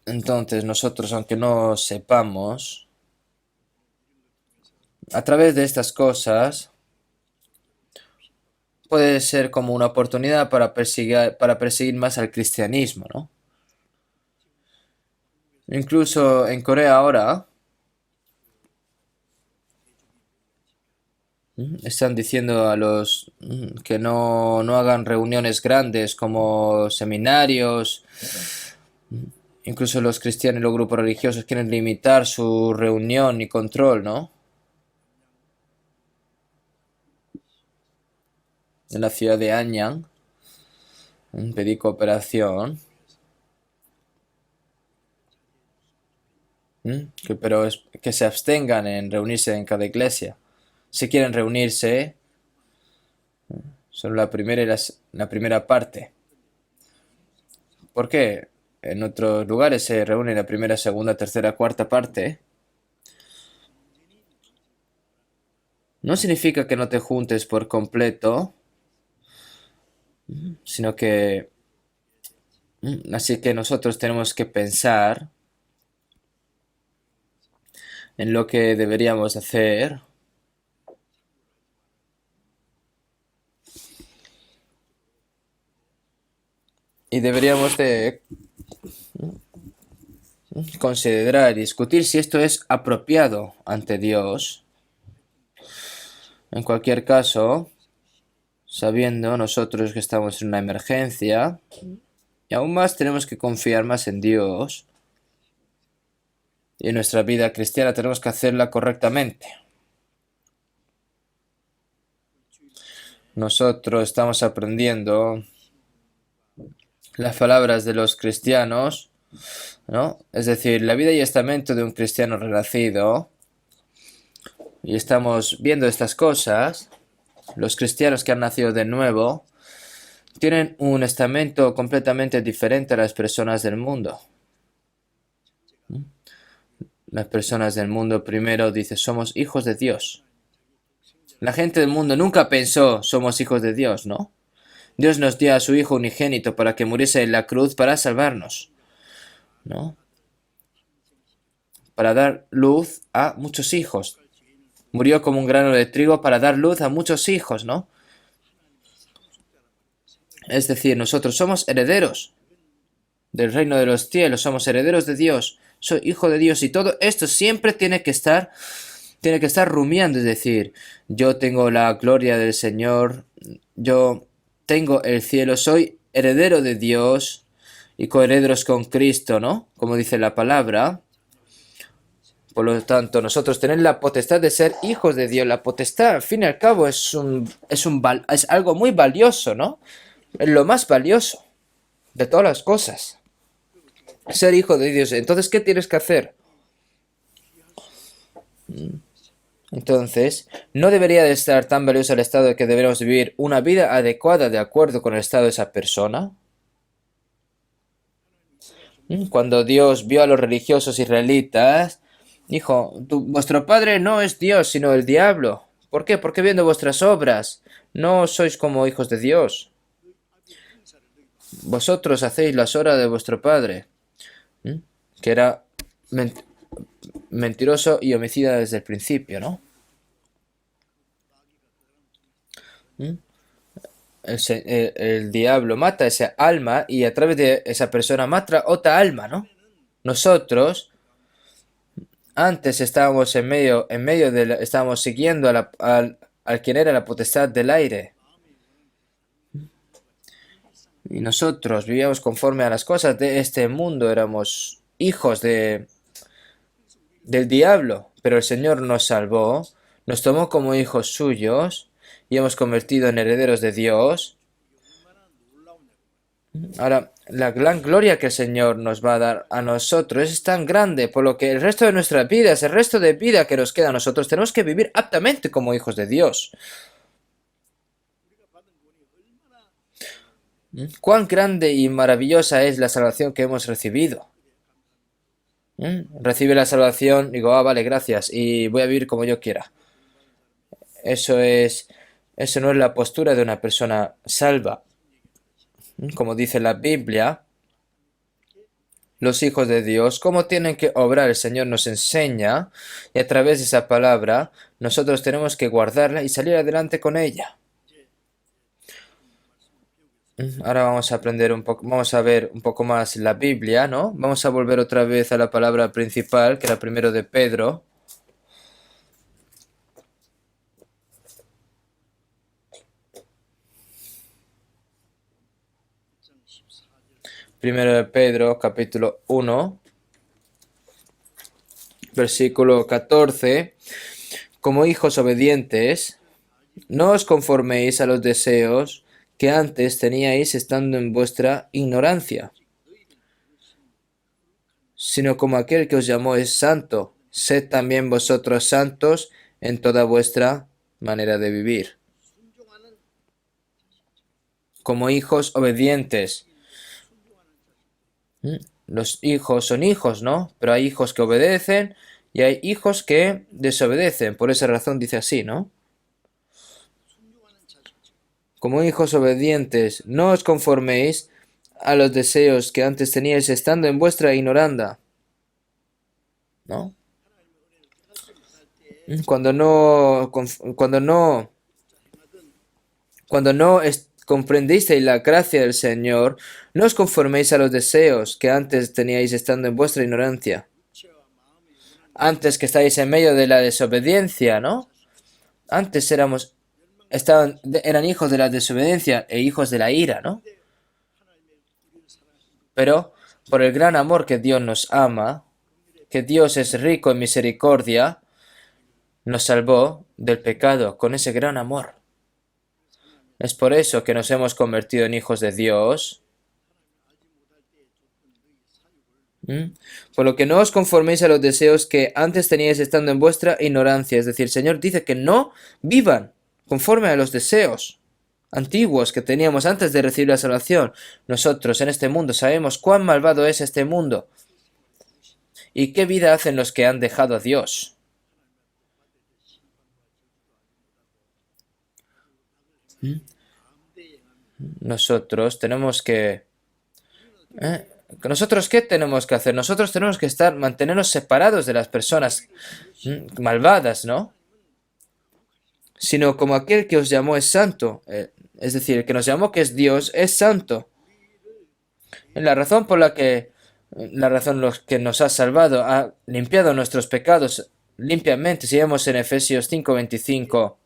Entonces nosotros, aunque no sepamos, a través de estas cosas, puede ser como una oportunidad para perseguir más al cristianismo, ¿no? Incluso en Corea ahora están diciendo a los que no hagan reuniones grandes como seminarios. Incluso los cristianos y los grupos religiosos quieren limitar su reunión y control, ¿no? En la ciudad de Anyang, pedí cooperación, pero que se abstengan en reunirse en cada iglesia. Si quieren reunirse, solo la primera y la primera parte. ¿Por qué? En otros lugares se reúne la primera, segunda, tercera, cuarta parte. No significa que no te juntes por completo, sino que así que nosotros tenemos que pensar en lo que deberíamos hacer. Y deberíamos de considerar y discutir si esto es apropiado ante Dios. En cualquier caso, sabiendo nosotros que estamos en una emergencia, y aún más tenemos que confiar más en Dios. Y en nuestra vida cristiana tenemos que hacerla correctamente. Nosotros estamos aprendiendo las palabras de los cristianos, ¿no? Es decir, la vida y estamento de un cristiano renacido. Y estamos viendo estas cosas. Los cristianos que han nacido de nuevo tienen un estamento completamente diferente a las personas del mundo. Las personas del mundo primero dicen, somos hijos de Dios. La gente del mundo nunca pensó, somos hijos de Dios, ¿no? Dios nos dio a su Hijo unigénito para que muriese en la cruz para salvarnos, ¿no? Para dar luz a muchos hijos. Murió como un grano de trigo para dar luz a muchos hijos, ¿no? Es decir, nosotros somos herederos del reino de los cielos, somos herederos de Dios, soy hijo de Dios y todo esto siempre tiene que estar rumiando, es decir, yo tengo la gloria del Señor, yo tengo el cielo, soy heredero de Dios y coherederos con Cristo, ¿no? Como dice la palabra. Por lo tanto, nosotros tenemos la potestad de ser hijos de Dios. La potestad, al fin y al cabo, es algo muy valioso, ¿no? Es lo más valioso de todas las cosas. Ser hijo de Dios. Entonces, ¿qué tienes que hacer? Entonces, ¿no debería de estar tan valioso el estado de que deberíamos vivir una vida adecuada de acuerdo con el estado de esa persona? Cuando Dios vio a los religiosos israelitas, dijo, vuestro padre no es Dios, sino el diablo. ¿Por qué? Porque viendo vuestras obras, no sois como hijos de Dios. Vosotros hacéis las obras de vuestro padre, que era mentiroso y homicida desde el principio, ¿no? El diablo mata esa alma y a través de esa persona mata otra alma, ¿no? Nosotros antes estábamos estábamos siguiendo al quien era la potestad del aire. Y nosotros vivíamos conforme a las cosas de este mundo, éramos hijos del diablo, pero el Señor nos salvó, nos tomó como hijos suyos y hemos convertido en herederos de Dios. Ahora, la gran gloria que el Señor nos va a dar a nosotros es tan grande, por lo que el resto de nuestras vidas, el resto de vida que nos queda a nosotros, tenemos que vivir aptamente como hijos de Dios. Cuán grande y maravillosa es la salvación que hemos recibido. Recibe la salvación, digo, vale, gracias, y voy a vivir como yo quiera. Eso no es la postura de una persona salva. Como dice la Biblia, los hijos de Dios, cómo tienen que obrar, el Señor nos enseña, y a través de esa palabra, nosotros tenemos que guardarla y salir adelante con ella. Ahora vamos a aprender un poco, vamos a ver un poco más la Biblia, ¿no? Vamos a volver otra vez a la palabra principal, que era primero de Pedro. Primero de Pedro, capítulo 1, versículo 14. Como hijos obedientes, no os conforméis a los deseos que antes teníais estando en vuestra ignorancia, sino como aquel que os llamó es santo, sed también vosotros santos en toda vuestra manera de vivir. Como hijos obedientes. Los hijos son hijos, ¿no? Pero hay hijos que obedecen y hay hijos que desobedecen. Por esa razón dice así, ¿no? Como hijos obedientes, no os conforméis a los deseos que antes teníais estando en vuestra ignorancia, ¿no? Cuando no comprendisteis la gracia del Señor, no os conforméis a los deseos que antes teníais estando en vuestra ignorancia. Antes que estáis en medio de la desobediencia, ¿no? Antes eran hijos de la desobediencia e hijos de la ira, ¿no? Pero por el gran amor que Dios nos ama, que Dios es rico en misericordia, nos salvó del pecado con ese gran amor. Es por eso que nos hemos convertido en hijos de Dios. Por lo que no os conforméis a los deseos que antes teníais estando en vuestra ignorancia. Es decir, el Señor dice que no vivan conforme a los deseos antiguos que teníamos antes de recibir la salvación. Nosotros en este mundo sabemos cuán malvado es este mundo y qué vida hacen los que han dejado a Dios. Nosotros tenemos que... ¿Nosotros qué tenemos que hacer? Nosotros tenemos que mantenernos separados de las personas malvadas, ¿no? Sino como aquel que os llamó es santo. Es decir, el que nos llamó que es Dios es santo. La razón que nos ha salvado, ha limpiado nuestros pecados limpiamente. Si vemos en Efesios 5:25.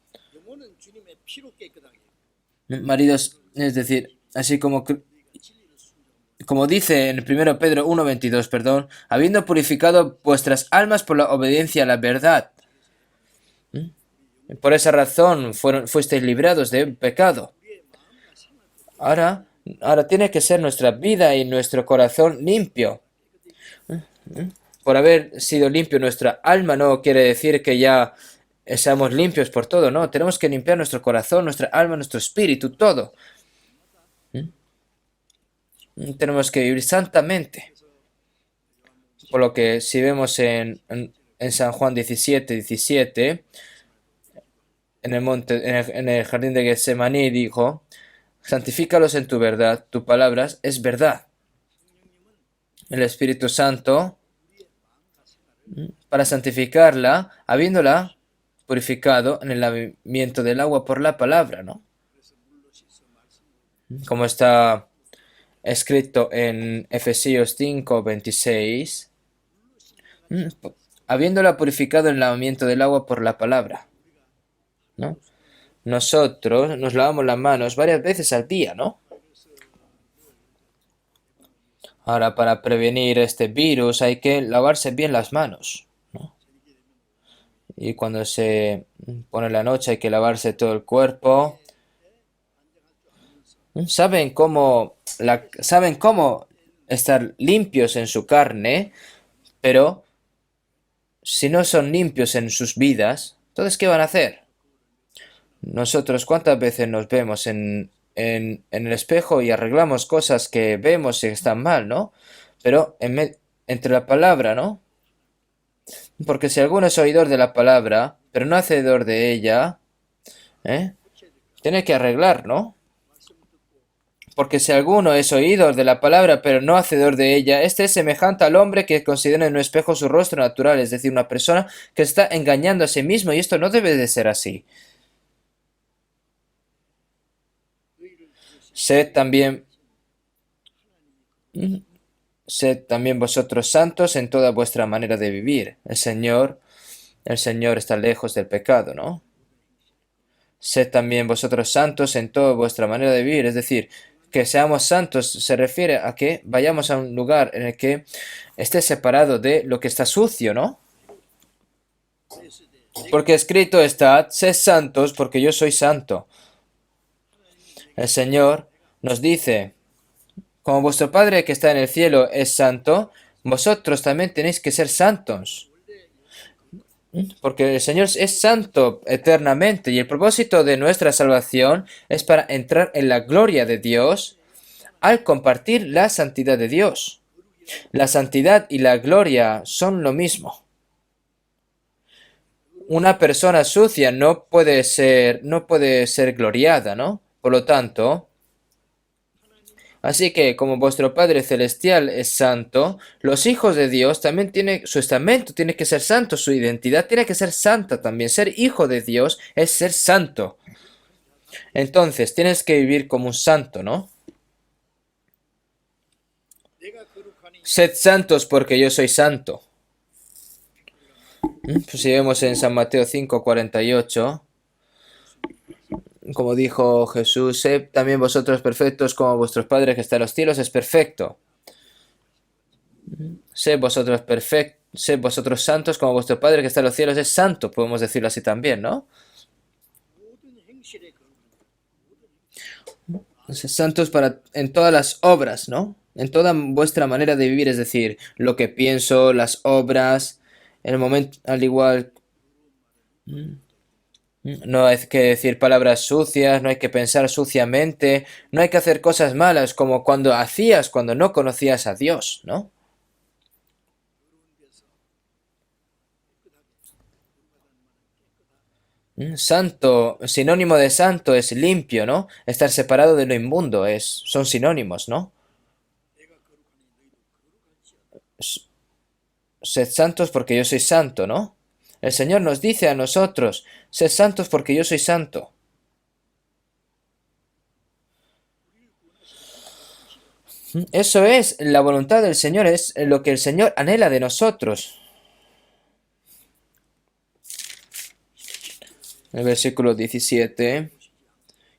Maridos, es decir, así como dice en 1 Pedro 1:22, perdón, habiendo purificado vuestras almas por la obediencia a la verdad. Por esa razón fuisteis librados de pecado. Ahora tiene que ser nuestra vida y nuestro corazón limpio. Por haber sido limpio nuestra alma no quiere decir que ya seamos limpios por todo, no. Tenemos que limpiar nuestro corazón, nuestra alma, nuestro espíritu, todo. Tenemos que vivir santamente. Por lo que si vemos en San Juan 17:17, en el monte, en el jardín de Getsemaní dijo, santifícalos en tu verdad, tu palabra es verdad. El Espíritu Santo, para santificarla, habiéndola purificado en el lavamiento del agua por la palabra, ¿no? Como está escrito en Efesios 5:26, habiéndola purificado en el lavamiento del agua por la palabra, ¿no? Nosotros nos lavamos las manos varias veces al día, ¿no? Ahora, para prevenir este virus hay que lavarse bien las manos, ¿no? Y cuando se pone la noche hay que lavarse todo el cuerpo. Saben cómo estar limpios en su carne, pero si no son limpios en sus vidas, entonces ¿qué van a hacer? Nosotros, ¿cuántas veces nos vemos en el espejo y arreglamos cosas que vemos y están mal, ¿no? Pero entre la palabra, ¿no? Porque si alguno es oidor de la palabra, pero no hacedor de ella, ¿eh? Tiene que arreglar, ¿no? Porque si alguno es oidor de la palabra, pero no hacedor de ella, este es semejante al hombre que considera en un espejo su rostro natural, es decir, una persona que está engañando a sí mismo, y esto no debe de ser así. Sed también, sed también vosotros santos en toda vuestra manera de vivir. El Señor está lejos del pecado, ¿no? Sed también vosotros santos en toda vuestra manera de vivir, es decir, que seamos santos se refiere a que vayamos a un lugar en el que esté separado de lo que está sucio, ¿no? Porque escrito está, sed santos porque yo soy santo. El Señor nos dice, como vuestro Padre que está en el cielo es santo, vosotros también tenéis que ser santos. Porque el Señor es santo eternamente y el propósito de nuestra salvación es para entrar en la gloria de Dios al compartir la santidad de Dios. La santidad y la gloria son lo mismo. Una persona sucia no puede ser gloriada, ¿no? Por lo tanto, así que como vuestro Padre Celestial es santo, los hijos de Dios también tienen, su estamento tiene que ser santo, su identidad tiene que ser santa también. Ser hijo de Dios es ser santo. Entonces, tienes que vivir como un santo, ¿no? Sed santos porque yo soy santo. Pues si vemos en San Mateo 5:48, como dijo Jesús, sed también vosotros perfectos como vuestros padres que está en los cielos es perfecto. Sed vosotros santos como vuestro Padre que está en los cielos es santo, podemos decirlo así también, ¿no? Sed santos en todas las obras, ¿no? En toda vuestra manera de vivir, es decir, lo que pienso, las obras, en el momento, al igual, no hay que decir palabras sucias, no hay que pensar suciamente, no hay que hacer cosas malas como cuando no conocías a Dios, ¿no? Santo, sinónimo de santo es limpio, ¿no? Estar separado de lo inmundo son sinónimos, ¿no? Sed santos porque yo soy santo, ¿no? El Señor nos dice a nosotros, sed santos porque yo soy santo. Eso es la voluntad del Señor, es lo que el Señor anhela de nosotros. El versículo 17.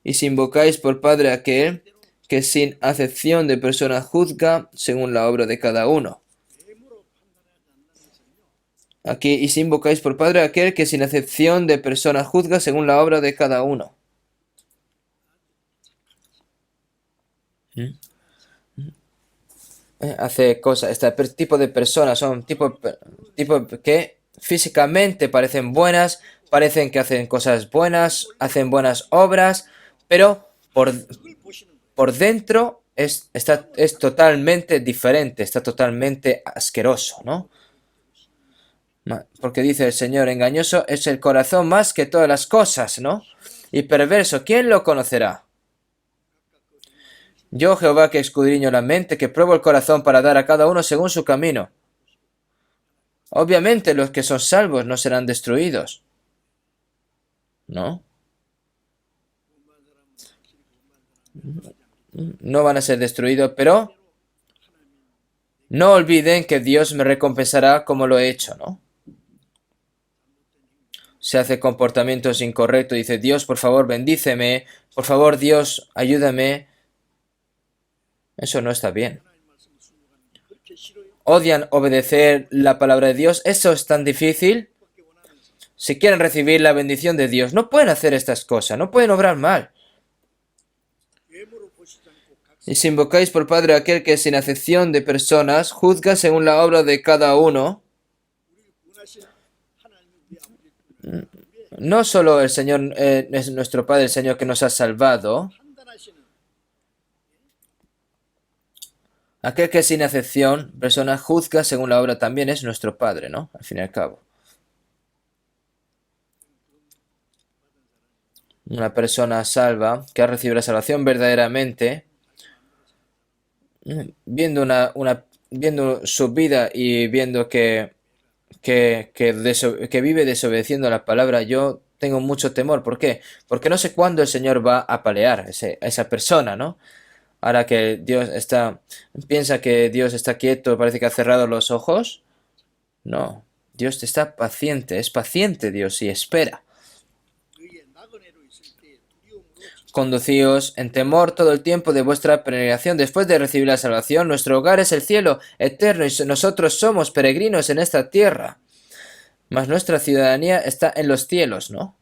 Y si invocáis por Padre aquel que sin acepción de persona juzga según la obra de cada uno. Aquí, y si invocáis por Padre aquel que sin acepción de persona juzga según la obra de cada uno. Hace cosas, este tipo de personas son tipo que físicamente parecen buenas, parecen que hacen cosas buenas, hacen buenas obras, pero por dentro es totalmente diferente, está totalmente asqueroso, ¿no? Porque dice el Señor, engañoso es el corazón más que todas las cosas, ¿no? Y perverso, ¿quién lo conocerá? Yo, Jehová, que escudriño la mente, que pruebo el corazón para dar a cada uno según su camino. Obviamente los que son salvos no serán destruidos, ¿no? No van a ser destruidos, pero no olviden que Dios me recompensará como lo he hecho, ¿no? Se hace comportamientos incorrectos, dice Dios, por favor, bendíceme, por favor, Dios, ayúdame. Eso no está bien. Odian obedecer la palabra de Dios. Eso es tan difícil. Si quieren recibir la bendición de Dios, no pueden hacer estas cosas, no pueden obrar mal. Y si invocáis por Padre aquel que sin acepción de personas juzga según la obra de cada uno, no solo el Señor es nuestro Padre, el Señor que nos ha salvado, aquel que sin acepción persona juzga según la obra también es nuestro Padre, ¿no? Al fin y al cabo. Una persona salva que ha recibido la salvación verdaderamente, viendo viendo su vida y viendo que vive desobedeciendo la palabra, yo tengo mucho temor. ¿Por qué? Porque no sé cuándo el Señor va a apalear a esa persona, ¿no? Ahora que piensa que Dios está quieto, parece que ha cerrado los ojos. No, Dios está paciente, es paciente Dios y espera. Conducíos en temor todo el tiempo de vuestra peregrinación. Después de recibir la salvación, nuestro hogar es el cielo eterno y nosotros somos peregrinos en esta tierra. Mas nuestra ciudadanía está en los cielos, ¿no?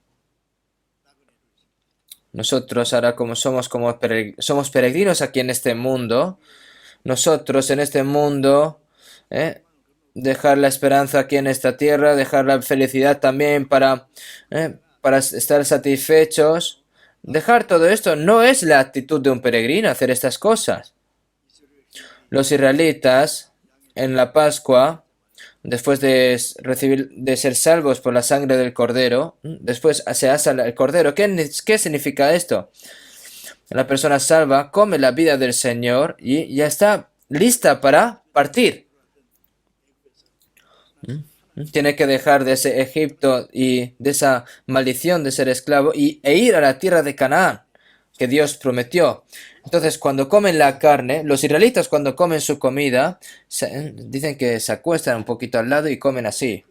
Nosotros ahora somos peregrinos aquí en este mundo. Nosotros en este mundo, dejar la esperanza aquí en esta tierra, dejar la felicidad también para estar satisfechos. Dejar todo esto no es la actitud de un peregrino, hacer estas cosas. Los israelitas en la Pascua, después de ser salvos por la sangre del cordero, después se asa el cordero. ¿Qué significa esto? La persona salva come la vida del Señor y ya está lista para partir. Tiene que dejar de ese Egipto y de esa maldición de ser esclavo e ir a la tierra de Canaán que Dios prometió. Entonces, cuando comen la carne, los israelitas cuando comen su comida, dicen que se acuestan un poquito al lado y comen así.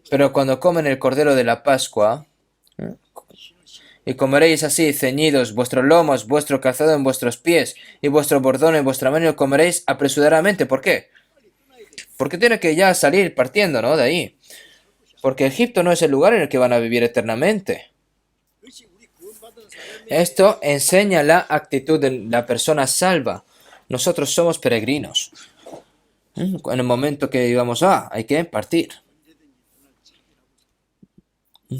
Pero cuando comen el cordero de la Pascua, y comeréis así, ceñidos, vuestros lomos, vuestro calzado en vuestros pies, y vuestro bordón en vuestra mano, y comeréis apresuradamente. ¿Por qué? Porque tiene que ya salir partiendo, ¿no? De ahí. Porque Egipto no es el lugar en el que van a vivir eternamente. Esto enseña la actitud de la persona salva. Nosotros somos peregrinos. En el momento que digamos, hay que partir.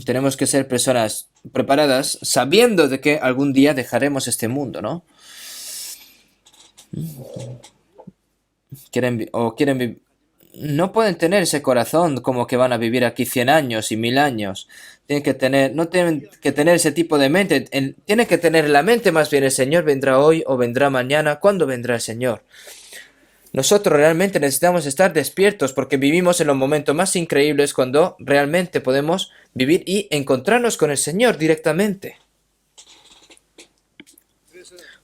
Tenemos que ser personas preparadas, sabiendo de que algún día dejaremos este mundo, ¿no? No pueden tener ese corazón como que van a vivir aquí 100 años y 1000 años. No tienen que tener ese tipo de mente. Tienen que tener la mente más bien, el Señor vendrá hoy o vendrá mañana. ¿Cuándo vendrá el Señor? Nosotros realmente necesitamos estar despiertos porque vivimos en los momentos más increíbles cuando realmente podemos vivir y encontrarnos con el Señor directamente.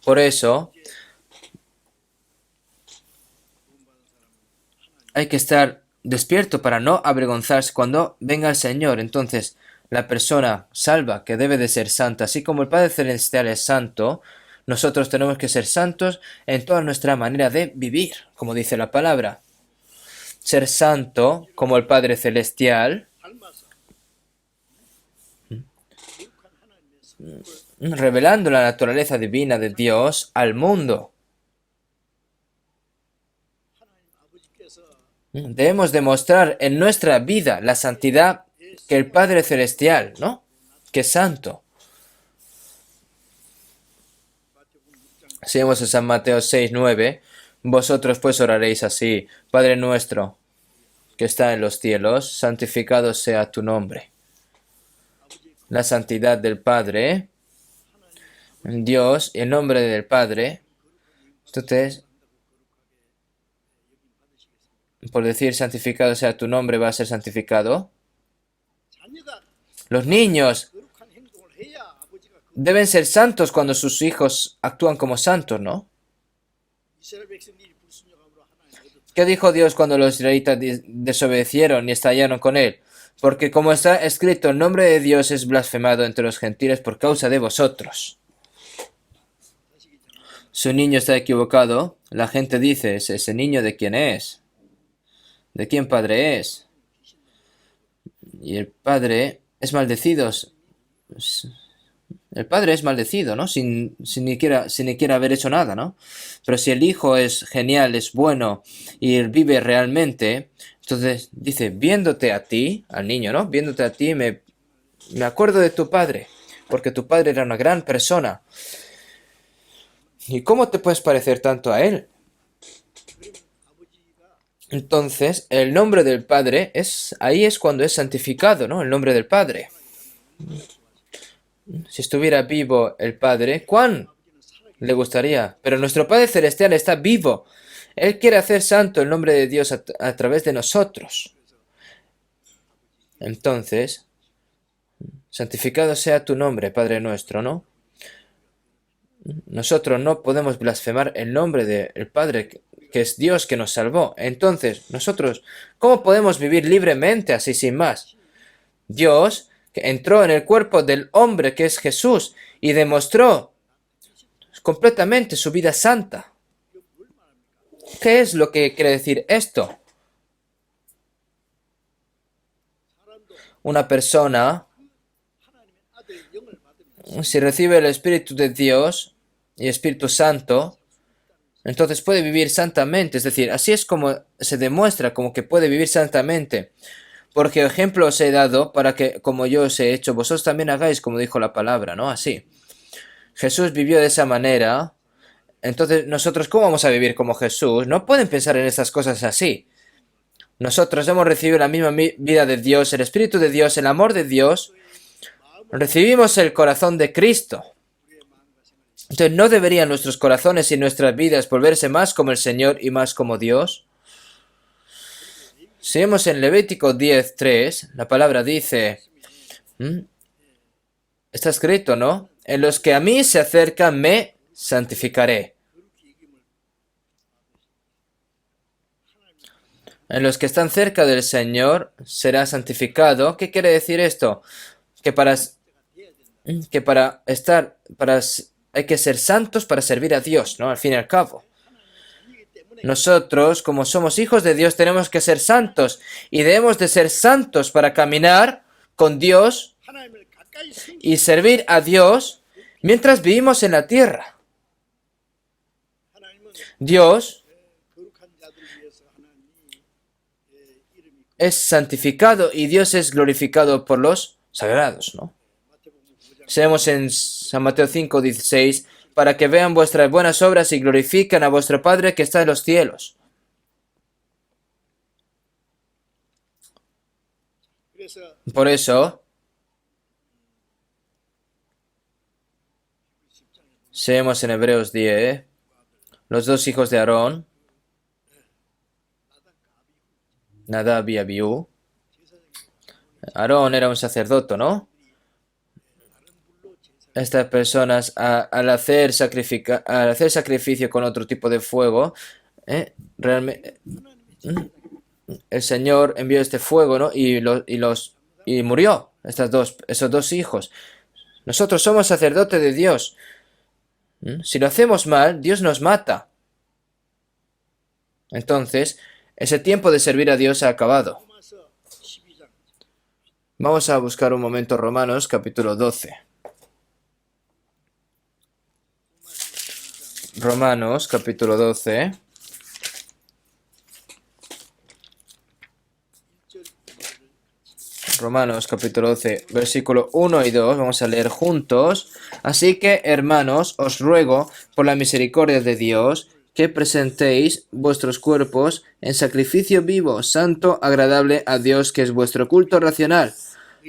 Por eso hay que estar despierto para no avergonzarse cuando venga el Señor. Entonces, la persona salva que debe de ser santa, así como el Padre Celestial es santo, nosotros tenemos que ser santos en toda nuestra manera de vivir, como dice la palabra. Ser santo como el Padre Celestial, revelando la naturaleza divina de Dios al mundo. Debemos demostrar en nuestra vida la santidad que el Padre Celestial, ¿no? Que es santo. Seguimos en San Mateo 6:9. Vosotros pues oraréis así: Padre nuestro, que está en los cielos, santificado sea tu nombre. La santidad del Padre, Dios, y el nombre del Padre. Entonces, por decir santificado sea tu nombre, va a ser santificado. Los niños deben ser santos cuando sus hijos actúan como santos, ¿no? ¿Qué dijo Dios cuando los israelitas desobedecieron y estallaron con él? Porque como está escrito, el nombre de Dios es blasfemado entre los gentiles por causa de vosotros. Si un niño está equivocado, la gente dice: ¿ese niño de quién es? ¿De quién padre es? Y el padre es maldecido. El padre es maldecido, ¿no? Sin ni siquiera haber hecho nada, ¿no? Pero si el hijo es genial, es bueno y vive realmente, entonces dice: viéndote a ti, al niño, ¿no? Viéndote a ti, me acuerdo de tu padre, porque tu padre era una gran persona. ¿Y cómo te puedes parecer tanto a él? Entonces, el nombre del Padre ahí es cuando es santificado, ¿no? El nombre del Padre. Si estuviera vivo el Padre, ¿cuán le gustaría? Pero nuestro Padre Celestial está vivo. Él quiere hacer santo el nombre de Dios a través de nosotros. Entonces, santificado sea tu nombre, Padre nuestro, ¿no? Nosotros no podemos blasfemar el nombre del Padre, que es Dios que nos salvó. Entonces, nosotros, ¿cómo podemos vivir libremente así sin más? Dios, que entró en el cuerpo del hombre que es Jesús y demostró completamente su vida santa. ¿Qué es lo que quiere decir esto? Una persona, si recibe el Espíritu de Dios y Espíritu Santo, entonces puede vivir santamente. Es decir, así es como se demuestra como que puede vivir santamente. Porque ejemplo os he dado para que, como yo os he hecho, vosotros también hagáis como dijo la palabra, ¿no? Así. Jesús vivió de esa manera. Entonces, nosotros, ¿cómo vamos a vivir como Jesús? No pueden pensar en estas cosas así. Nosotros hemos recibido la misma vida de Dios, el Espíritu de Dios, el amor de Dios. Recibimos el corazón de Cristo. Entonces, ¿no deberían nuestros corazones y nuestras vidas volverse más como el Señor y más como Dios? Si vemos en Levítico 10:3, la palabra dice, está escrito, ¿no? En los que a mí se acercan me santificaré. En los que están cerca del Señor será santificado. ¿Qué quiere decir esto? Que hay que ser santos para servir a Dios, ¿no? Al fin y al cabo. Nosotros, como somos hijos de Dios, tenemos que ser santos y debemos de ser santos para caminar con Dios y servir a Dios mientras vivimos en la tierra. Dios es santificado y Dios es glorificado por los sagrados, ¿no? Seamos en San Mateo 5:16, para que vean vuestras buenas obras y glorifiquen a vuestro Padre que está en los cielos. Por eso, seamos en Hebreos 10, los dos hijos de Aarón, Nadab y Abiú. Aarón era un sacerdote, ¿no? Estas personas, al hacer sacrificio con otro tipo de fuego, realmente el Señor envió este fuego, ¿no? Y murió esos dos hijos. Nosotros somos sacerdotes de Dios. Si lo hacemos mal, Dios nos mata. Entonces, ese tiempo de servir a Dios ha acabado. Vamos a buscar un momento Romanos capítulo 12. Romanos capítulo 12. Romanos capítulo 12, versículo 1 y 2, vamos a leer juntos. Así que, hermanos, os ruego, por la misericordia de Dios, que presentéis vuestros cuerpos en sacrificio vivo, santo, agradable a Dios, que es vuestro culto racional.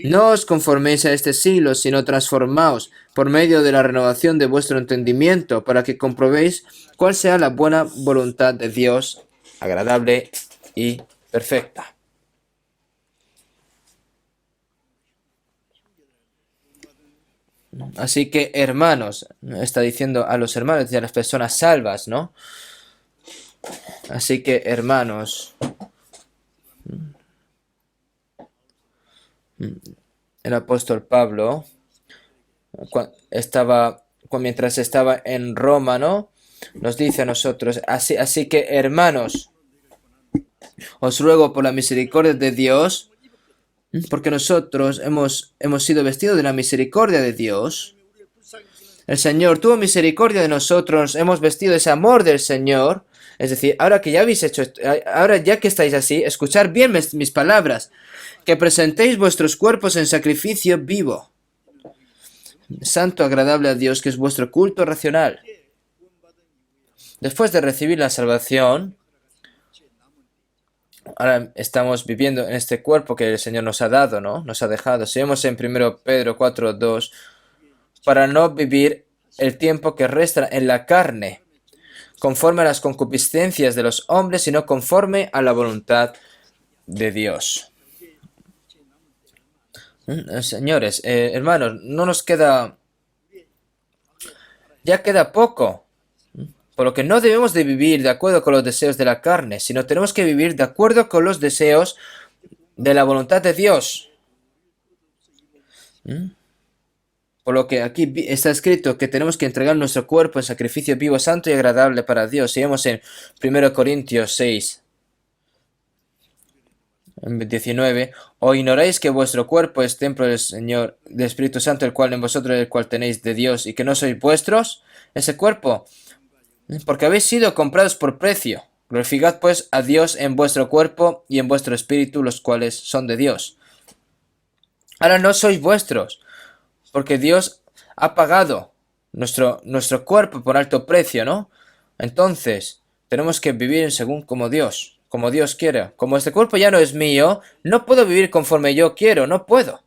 No os conforméis a este siglo, sino transformaos por medio de la renovación de vuestro entendimiento, para que comprobéis cuál sea la buena voluntad de Dios, agradable y perfecta. Así que, hermanos, está diciendo a los hermanos y a las personas salvas, ¿no? Así que, hermanos, el apóstol Pablo, mientras estaba en Roma, ¿no? Nos dice a nosotros, así que, hermanos, os ruego por la misericordia de Dios, porque nosotros hemos sido vestidos de la misericordia de Dios. El Señor tuvo misericordia de nosotros, hemos vestido ese amor del Señor. Es decir, ahora que ya habéis hecho esto, ahora ya que estáis así, escuchad bien mis palabras. Que presentéis vuestros cuerpos en sacrificio vivo, santo, agradable a Dios, que es vuestro culto racional. Después de recibir la salvación, ahora estamos viviendo en este cuerpo que el Señor nos ha dado, ¿no? Nos ha dejado. Si vemos en 1 Pedro 4:2, para no vivir el tiempo que resta en la carne, conforme a las concupiscencias de los hombres, sino conforme a la voluntad de Dios. Señores, hermanos, no nos queda... Ya queda poco. Por lo que no debemos de vivir de acuerdo con los deseos de la carne, sino tenemos que vivir de acuerdo con los deseos de la voluntad de Dios. Por lo que aquí está escrito que tenemos que entregar nuestro cuerpo en sacrificio vivo, santo y agradable para Dios. Sigamos en 1 Corintios 6, 19. ¿O ignoráis que vuestro cuerpo es templo del Señor, del Espíritu Santo, el cual en vosotros, el cual tenéis de Dios, y que no sois vuestros? Ese cuerpo, porque habéis sido comprados por precio. Glorificad pues a Dios en vuestro cuerpo y en vuestro espíritu, los cuales son de Dios. Ahora no sois vuestros, porque Dios ha pagado nuestro cuerpo por alto precio, ¿no? Entonces, tenemos que vivir según como Dios quiera. Como este cuerpo ya no es mío, no puedo vivir conforme yo quiero, no puedo.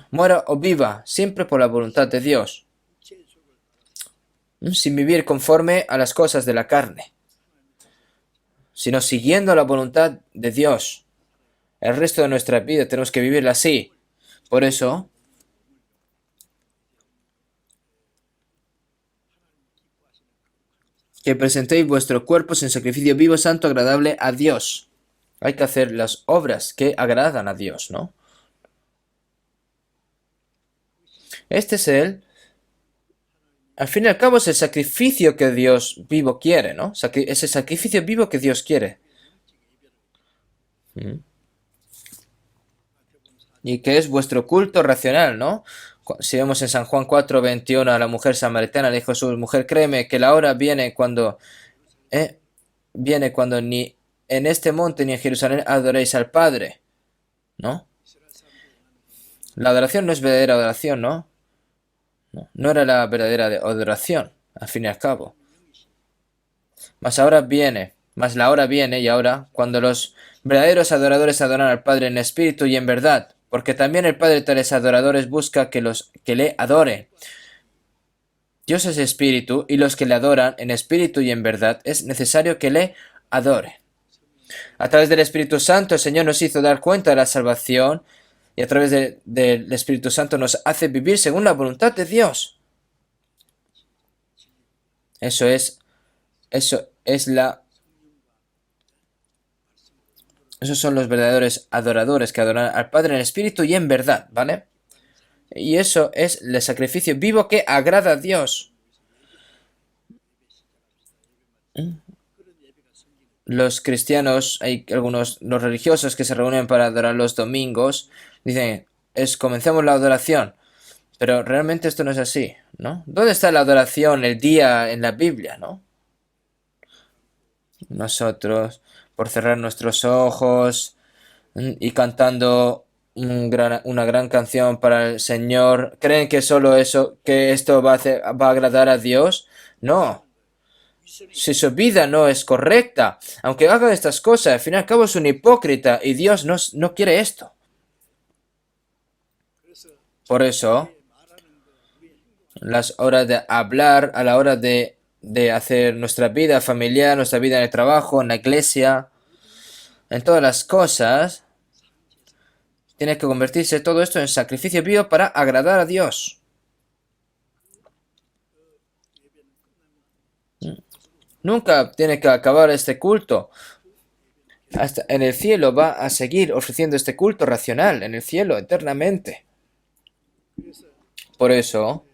Muera o viva, siempre por la voluntad de Dios, sin vivir conforme a las cosas de la carne, sino siguiendo la voluntad de Dios. El resto de nuestra vida tenemos que vivirla así. Por eso, que presentéis vuestros cuerpos en sacrificio vivo, santo, agradable a Dios. Hay que hacer las obras que agradan a Dios, ¿no? Este es al fin y al cabo es el sacrificio que Dios vivo quiere, ¿no? Es el sacrificio vivo que Dios quiere. Y que es vuestro culto racional, ¿no? Si vemos en San Juan 4:21 a la mujer samaritana, le dijo a Jesús, mujer, créeme que la hora viene cuando ni en este monte ni en Jerusalén adoréis al Padre, ¿no? La adoración no es verdadera adoración, ¿no? No era la verdadera adoración, al fin y al cabo. Mas la hora viene y ahora, cuando los verdaderos adoradores adoran al Padre en espíritu y en verdad, porque también el Padre de tales adoradores busca que le adoren. Dios es espíritu, y los que le adoran en espíritu y en verdad es necesario que le adoren. A través del Espíritu Santo el Señor nos hizo dar cuenta de la salvación, y a través del Espíritu Santo nos hace vivir según la voluntad de Dios. Esos son los verdaderos adoradores que adoran al Padre en espíritu y en verdad, ¿vale? Y eso es el sacrificio vivo que agrada a Dios. Los cristianos, hay los religiosos que se reúnen para adorar los domingos, dicen, comencemos la adoración. Pero realmente esto no es así, ¿no? ¿Dónde está la adoración, el día en la Biblia, ¿no? Nosotros, por cerrar nuestros ojos, y cantando una gran canción para el Señor, ¿creen que solo eso, que esto va a agradar a Dios? No. Si su vida no es correcta, aunque haga estas cosas, al fin y al cabo es un hipócrita y Dios no quiere esto. Por eso, las horas de hablar, a la hora de hacer nuestra vida familiar, nuestra vida en el trabajo, en la iglesia, en todas las cosas, tiene que convertirse todo esto en sacrificio vivo para agradar a Dios. Nunca tiene que acabar este culto. Hasta en el cielo va a seguir ofreciendo este culto racional, en el cielo, eternamente. Por eso,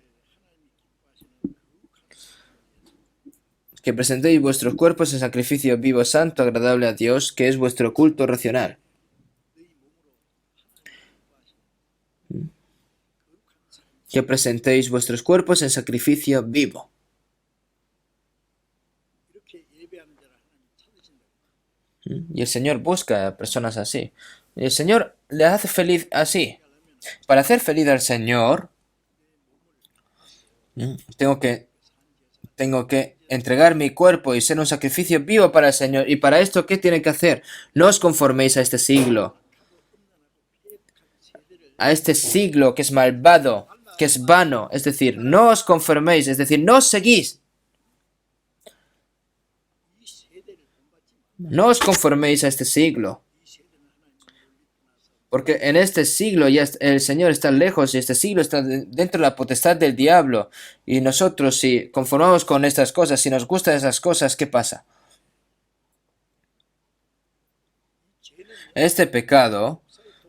que presentéis vuestros cuerpos en sacrificio vivo, santo, agradable a Dios, que es vuestro culto racional. Que presentéis vuestros cuerpos en sacrificio vivo. Y el Señor busca a personas así. Y el Señor le hace feliz así. Para hacer feliz al Señor, tengo que entregar mi cuerpo y ser un sacrificio vivo para el Señor. Y para esto, ¿qué tiene que hacer? No os conforméis a este siglo. A este siglo que es malvado, que es vano. Es decir, no os conforméis. Es decir, no os seguís. No os conforméis a este siglo. Porque en este siglo ya el Señor está lejos y este siglo está dentro de la potestad del diablo. Y nosotros, si conformamos con estas cosas, si nos gustan esas cosas, ¿qué pasa? Este pecado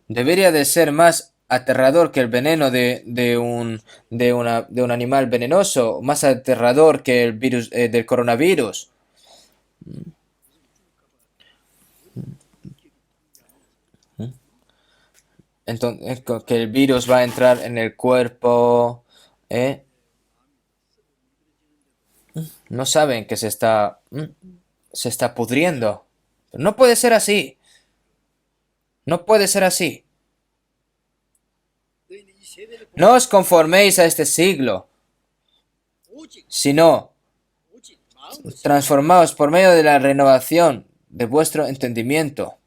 debería de ser más aterrador que el veneno de un animal venenoso, más aterrador que el virus del coronavirus. Entonces, que el virus va a entrar en el cuerpo. ¿eh? No saben que se está pudriendo. Pero no puede ser así. No puede ser así. No os conforméis a este siglo, sino transformaos por medio de la renovación de vuestro entendimiento.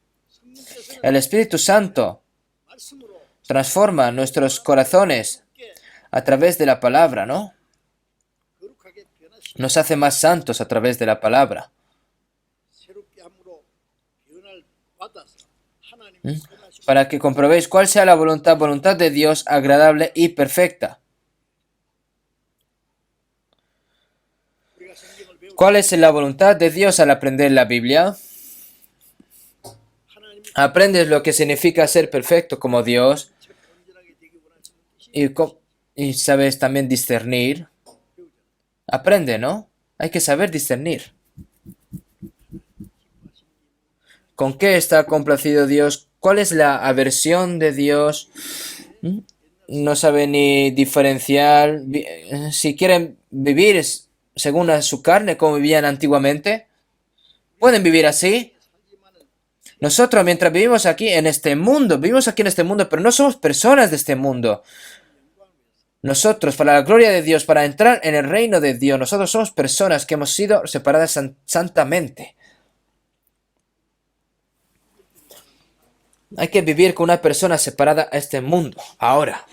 El Espíritu Santo transforma nuestros corazones a través de la palabra, ¿no? Nos hace más santos a través de la palabra. Para que comprobéis cuál sea la voluntad de Dios agradable y perfecta. ¿Cuál es la voluntad de Dios al aprender la Biblia? Aprendes lo que significa ser perfecto como Dios y sabes también discernir. Aprende, ¿no? Hay que saber discernir. ¿Con qué está complacido Dios? ¿Cuál es la aversión de Dios? No sabe ni diferenciar. Si quieren vivir según a su carne, como vivían antiguamente, pueden vivir así. Nosotros, mientras vivimos aquí en este mundo, pero no somos personas de este mundo. Nosotros, para la gloria de Dios, para entrar en el reino de Dios, nosotros somos personas que hemos sido separadas santamente. Hay que vivir con una persona separada a este mundo, ahora.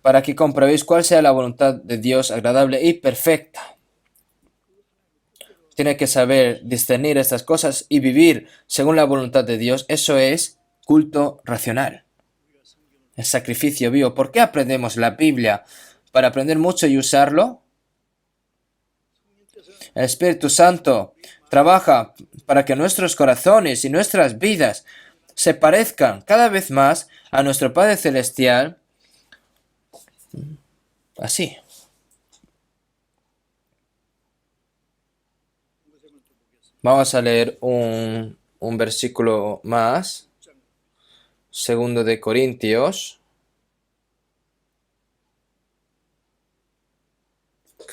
Para que comprobéis cuál sea la voluntad de Dios agradable y perfecta. Tiene que saber discernir estas cosas y vivir según la voluntad de Dios. Eso es culto racional. El sacrificio vivo. ¿Por qué aprendemos la Biblia? ¿Para aprender mucho y usarlo? El Espíritu Santo trabaja para que nuestros corazones y nuestras vidas se parezcan cada vez más a nuestro Padre Celestial. Así. Vamos a leer un versículo más. Segundo de Corintios.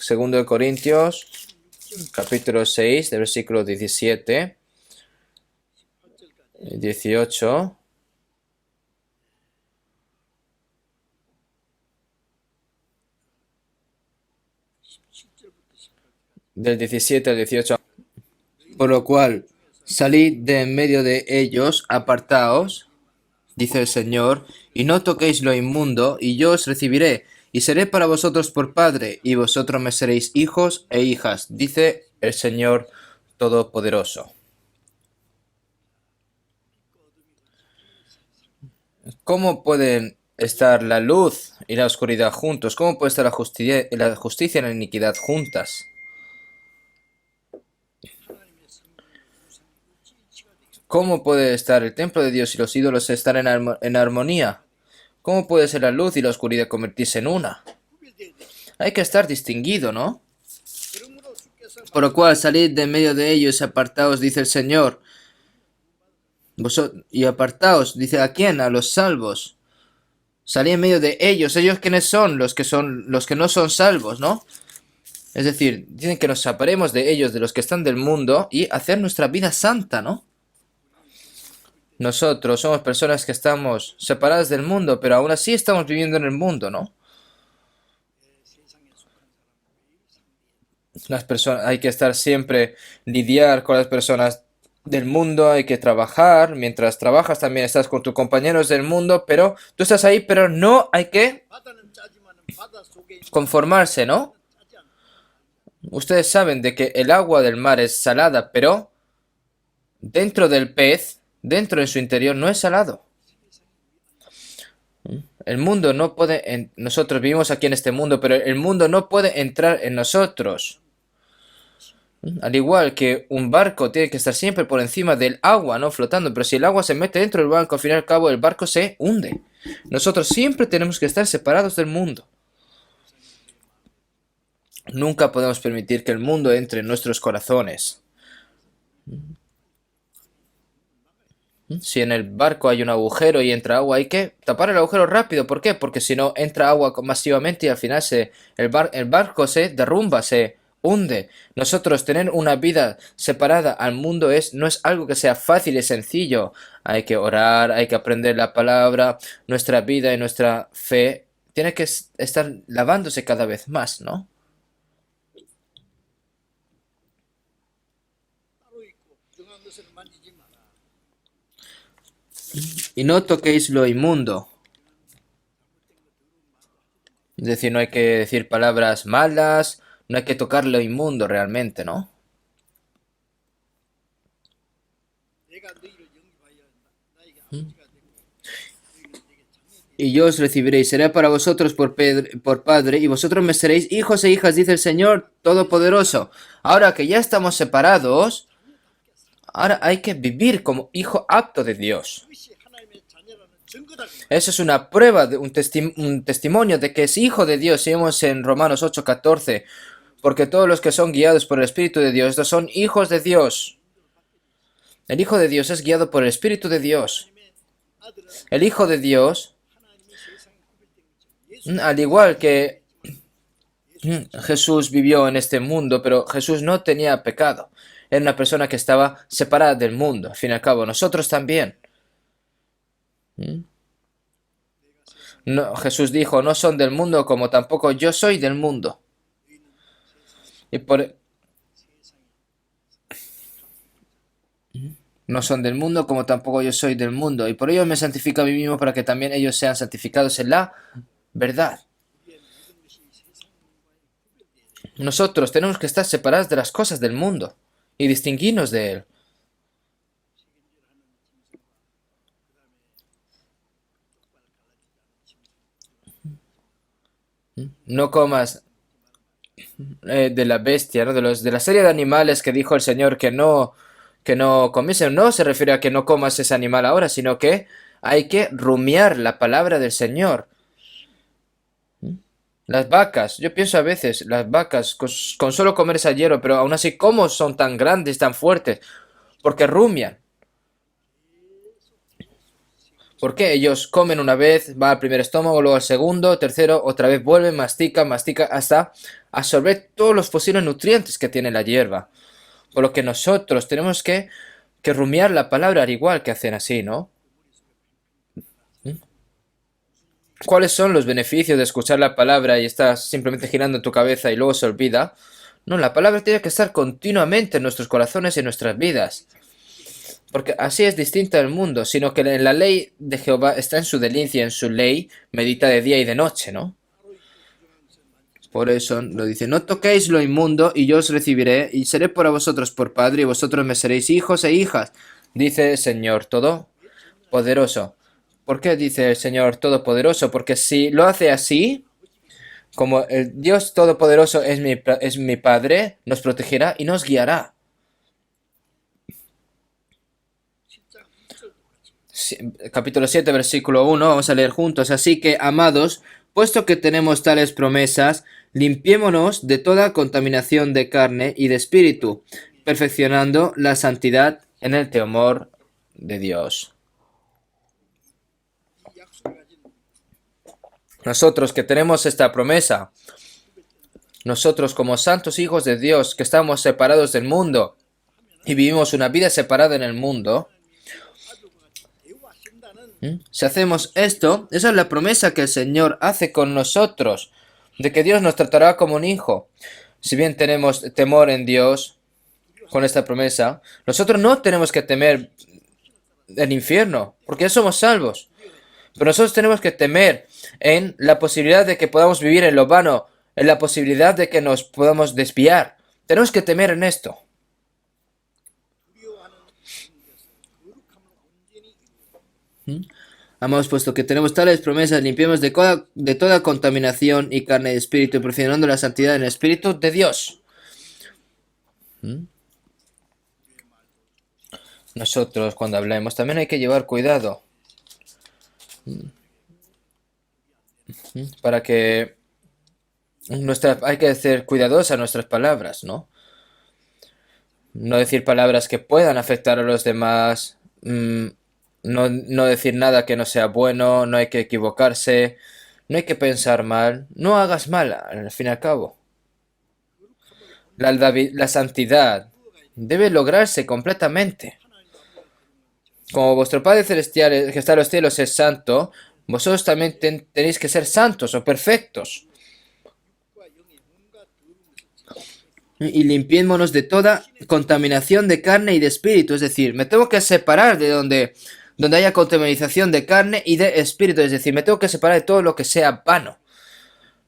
Segundo de Corintios capítulo 6, del versículo 17, 18. Del 17 al 18. Por lo cual, salid de en medio de ellos, apartaos, dice el Señor, y no toquéis lo inmundo, y yo os recibiré, y seré para vosotros por padre, y vosotros me seréis hijos e hijas, dice el Señor Todopoderoso. ¿Cómo pueden estar la luz y la oscuridad juntos? ¿Cómo puede estar la justicia y la iniquidad juntas? ¿Cómo puede estar el templo de Dios y los ídolos estar en armonía? ¿Cómo puede ser la luz y la oscuridad convertirse en una? Hay que estar distinguido, ¿no? Por lo cual, salid de en medio de ellos y apartaos, dice el Señor. Y apartaos, dice, ¿a quién? A los salvos. Salid en medio de ellos. ¿Ellos quiénes son? Los que no son salvos, ¿no? Es decir, dicen que nos separemos de ellos, de los que están del mundo, y hacer nuestra vida santa, ¿no? Nosotros somos personas que estamos separadas del mundo, pero aún así estamos viviendo en el mundo, ¿no? Hay que estar siempre, lidiar con las personas del mundo, hay que trabajar, mientras trabajas también estás con tus compañeros del mundo, pero tú estás ahí, pero no hay que conformarse, ¿no? Ustedes saben de que el agua del mar es salada, pero dentro del pez, dentro de su interior, no es salado. El mundo no puede, nosotros vivimos aquí en este mundo, pero el mundo no puede entrar en nosotros. Al igual que un barco tiene que estar siempre por encima del agua, no flotando, pero si el agua se mete dentro del barco, al fin y al cabo el barco se hunde. Nosotros siempre tenemos que estar separados del mundo. Nunca podemos permitir que el mundo entre en nuestros corazones. Si en el barco hay un agujero y entra agua, hay que tapar el agujero rápido. ¿Por qué? Porque si no entra agua masivamente y al final el barco se derrumba, se hunde. Nosotros tener una vida separada al mundo no es algo que sea fácil y sencillo. Hay que orar, hay que aprender la palabra. Nuestra vida y nuestra fe tiene que estar lavándose cada vez más, ¿no? Y no toquéis lo inmundo. Es decir, no hay que decir palabras malas, no hay que tocar lo inmundo realmente, ¿no? Y yo os recibiré y seré para vosotros por padre, y vosotros me seréis hijos e hijas, dice el Señor Todopoderoso. Ahora que ya estamos separados, ahora hay que vivir como hijo apto de Dios. Eso es una prueba, un testimonio de que es hijo de Dios. Si vemos en Romanos 8:14, porque todos los que son guiados por el Espíritu de Dios, estos son hijos de Dios. El Hijo de Dios es guiado por el Espíritu de Dios. El Hijo de Dios, al igual que Jesús vivió en este mundo, pero Jesús no tenía pecado. Era una persona que estaba separada del mundo. Al fin y al cabo, nosotros también. No, Jesús dijo, no son del mundo como tampoco yo soy del mundo. No son del mundo como tampoco yo soy del mundo. Y por ello me santifico a mí mismo para que también ellos sean santificados en la verdad. Nosotros tenemos que estar separados de las cosas del mundo y distinguirnos de él. No comas de la bestia, ¿no? De la serie de animales que dijo el Señor que no comiesen. No se refiere a que no comas ese animal ahora, sino que hay que rumiar la palabra del Señor. Las vacas, yo pienso a veces, las vacas con solo comer ese hierro, pero aún así, ¿cómo son tan grandes, tan fuertes? Porque rumian. ¿Por qué? Ellos comen una vez, va al primer estómago, luego al segundo, tercero, otra vez vuelven, mastica, mastica, hasta absorber todos los posibles nutrientes que tiene la hierba. Por lo que nosotros tenemos que rumiar la palabra al igual que hacen así, ¿no? ¿Cuáles son los beneficios de escuchar la palabra y estás simplemente girando en tu cabeza y luego se olvida? No, la palabra tiene que estar continuamente en nuestros corazones y en nuestras vidas. Porque así es distinta del mundo, sino que en la ley de Jehová está en su delicia, en su ley, medita de día y de noche, ¿no? Por eso lo dice, no toquéis lo inmundo y yo os recibiré y seré para vosotros por padre y vosotros me seréis hijos e hijas, dice el Señor Todopoderoso. ¿Por qué dice el Señor Todopoderoso? Porque si lo hace así, como el Dios Todopoderoso es mi Padre, nos protegerá y nos guiará. Capítulo 7, versículo 1, vamos a leer juntos. Así que, amados, puesto que tenemos tales promesas, limpiémonos de toda contaminación de carne y de espíritu, perfeccionando la santidad en el temor de Dios. Nosotros que tenemos esta promesa, nosotros como santos hijos de Dios, que estamos separados del mundo y vivimos una vida separada en el mundo, si hacemos esto, esa es la promesa que el Señor hace con nosotros, de que Dios nos tratará como un hijo. Si bien tenemos temor en Dios con esta promesa, nosotros no tenemos que temer el infierno, porque ya somos salvos. Pero nosotros tenemos que temer en la posibilidad de que podamos vivir en lo vano, en la posibilidad de que nos podamos desviar. Tenemos que temer en esto. Amados, puesto que tenemos tales promesas, limpiemos de toda contaminación y carne de espíritu, perfeccionando la santidad en el espíritu de Dios. Nosotros, cuando hablemos, también hay que llevar cuidado. Para que hay que ser cuidadosos a nuestras palabras, ¿no? No decir palabras que puedan afectar a los demás. No decir nada que no sea bueno, no hay que equivocarse, no hay que pensar mal, no hagas mal, al fin y al cabo. La santidad debe lograrse completamente. Como vuestro Padre Celestial que está en los cielos es santo, vosotros también tenéis que ser santos o perfectos. Y limpiémonos de toda contaminación de carne y de espíritu, es decir, me tengo que separar de donde haya contaminación de carne y de espíritu, es decir, me tengo que separar de todo lo que sea vano.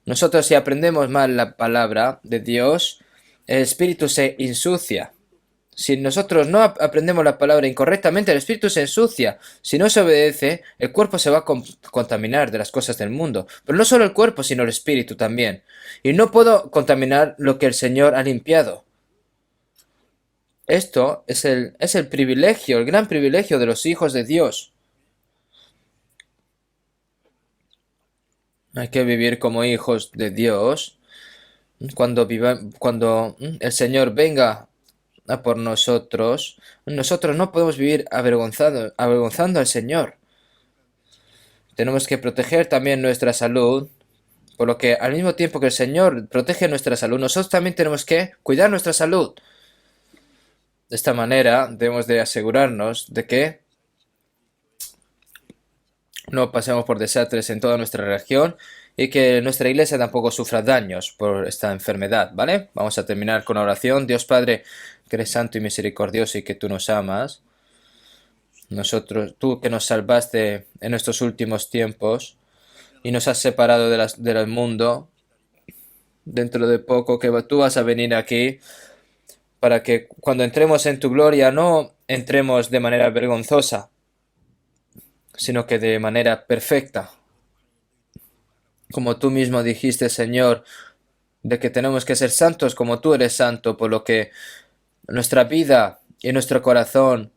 Nosotros si aprendemos mal la palabra de Dios, el espíritu se ensucia. Si nosotros no aprendemos la palabra incorrectamente, el espíritu se ensucia. Si no se obedece, el cuerpo se va a contaminar de las cosas del mundo. Pero no solo el cuerpo, sino el espíritu también. Y no puedo contaminar lo que el Señor ha limpiado. Esto es el privilegio, el gran privilegio de los hijos de Dios. Hay que vivir como hijos de Dios. Cuando el Señor venga a por nosotros no podemos vivir avergonzando al Señor. Tenemos que proteger también nuestra salud, por lo que al mismo tiempo que el Señor protege nuestra salud, nosotros también tenemos que cuidar nuestra salud. De esta manera debemos de asegurarnos de que no pasemos por desastres en toda nuestra región y que nuestra iglesia tampoco sufra daños por esta enfermedad, ¿vale? Vamos a terminar con oración. Dios Padre, que eres santo y misericordioso y que tú nos amas. Tú que nos salvaste en estos últimos tiempos y nos has separado del mundo, dentro de poco que tú vas a venir aquí para que cuando entremos en tu gloria no entremos de manera vergonzosa, sino que de manera perfecta. Como tú mismo dijiste, Señor, de que tenemos que ser santos como tú eres santo, por lo que nuestra vida y nuestro corazón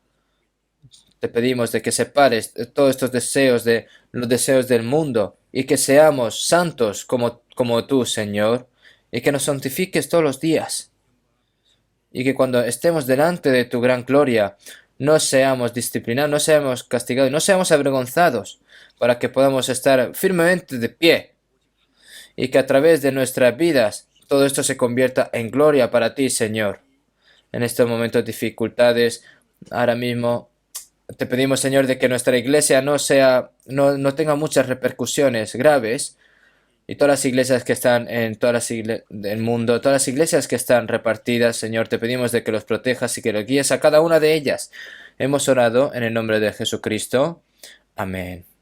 te pedimos de que separes todos estos deseos de los deseos del mundo y que seamos santos como tú, Señor, y que nos santifiques todos los días. Y que cuando estemos delante de tu gran gloria, no seamos disciplinados, no seamos castigados, no seamos avergonzados, para que podamos estar firmemente de pie. Y que a través de nuestras vidas todo esto se convierta en gloria para ti, Señor. En estos momentos de dificultades, ahora mismo, te pedimos, Señor, de que nuestra iglesia no tenga muchas repercusiones graves, y todas las iglesias que están en todas las del mundo, todas las iglesias que están repartidas, Señor, te pedimos de que los protejas y que los guíes a cada una de ellas. Hemos orado en el nombre de Jesucristo. Amén.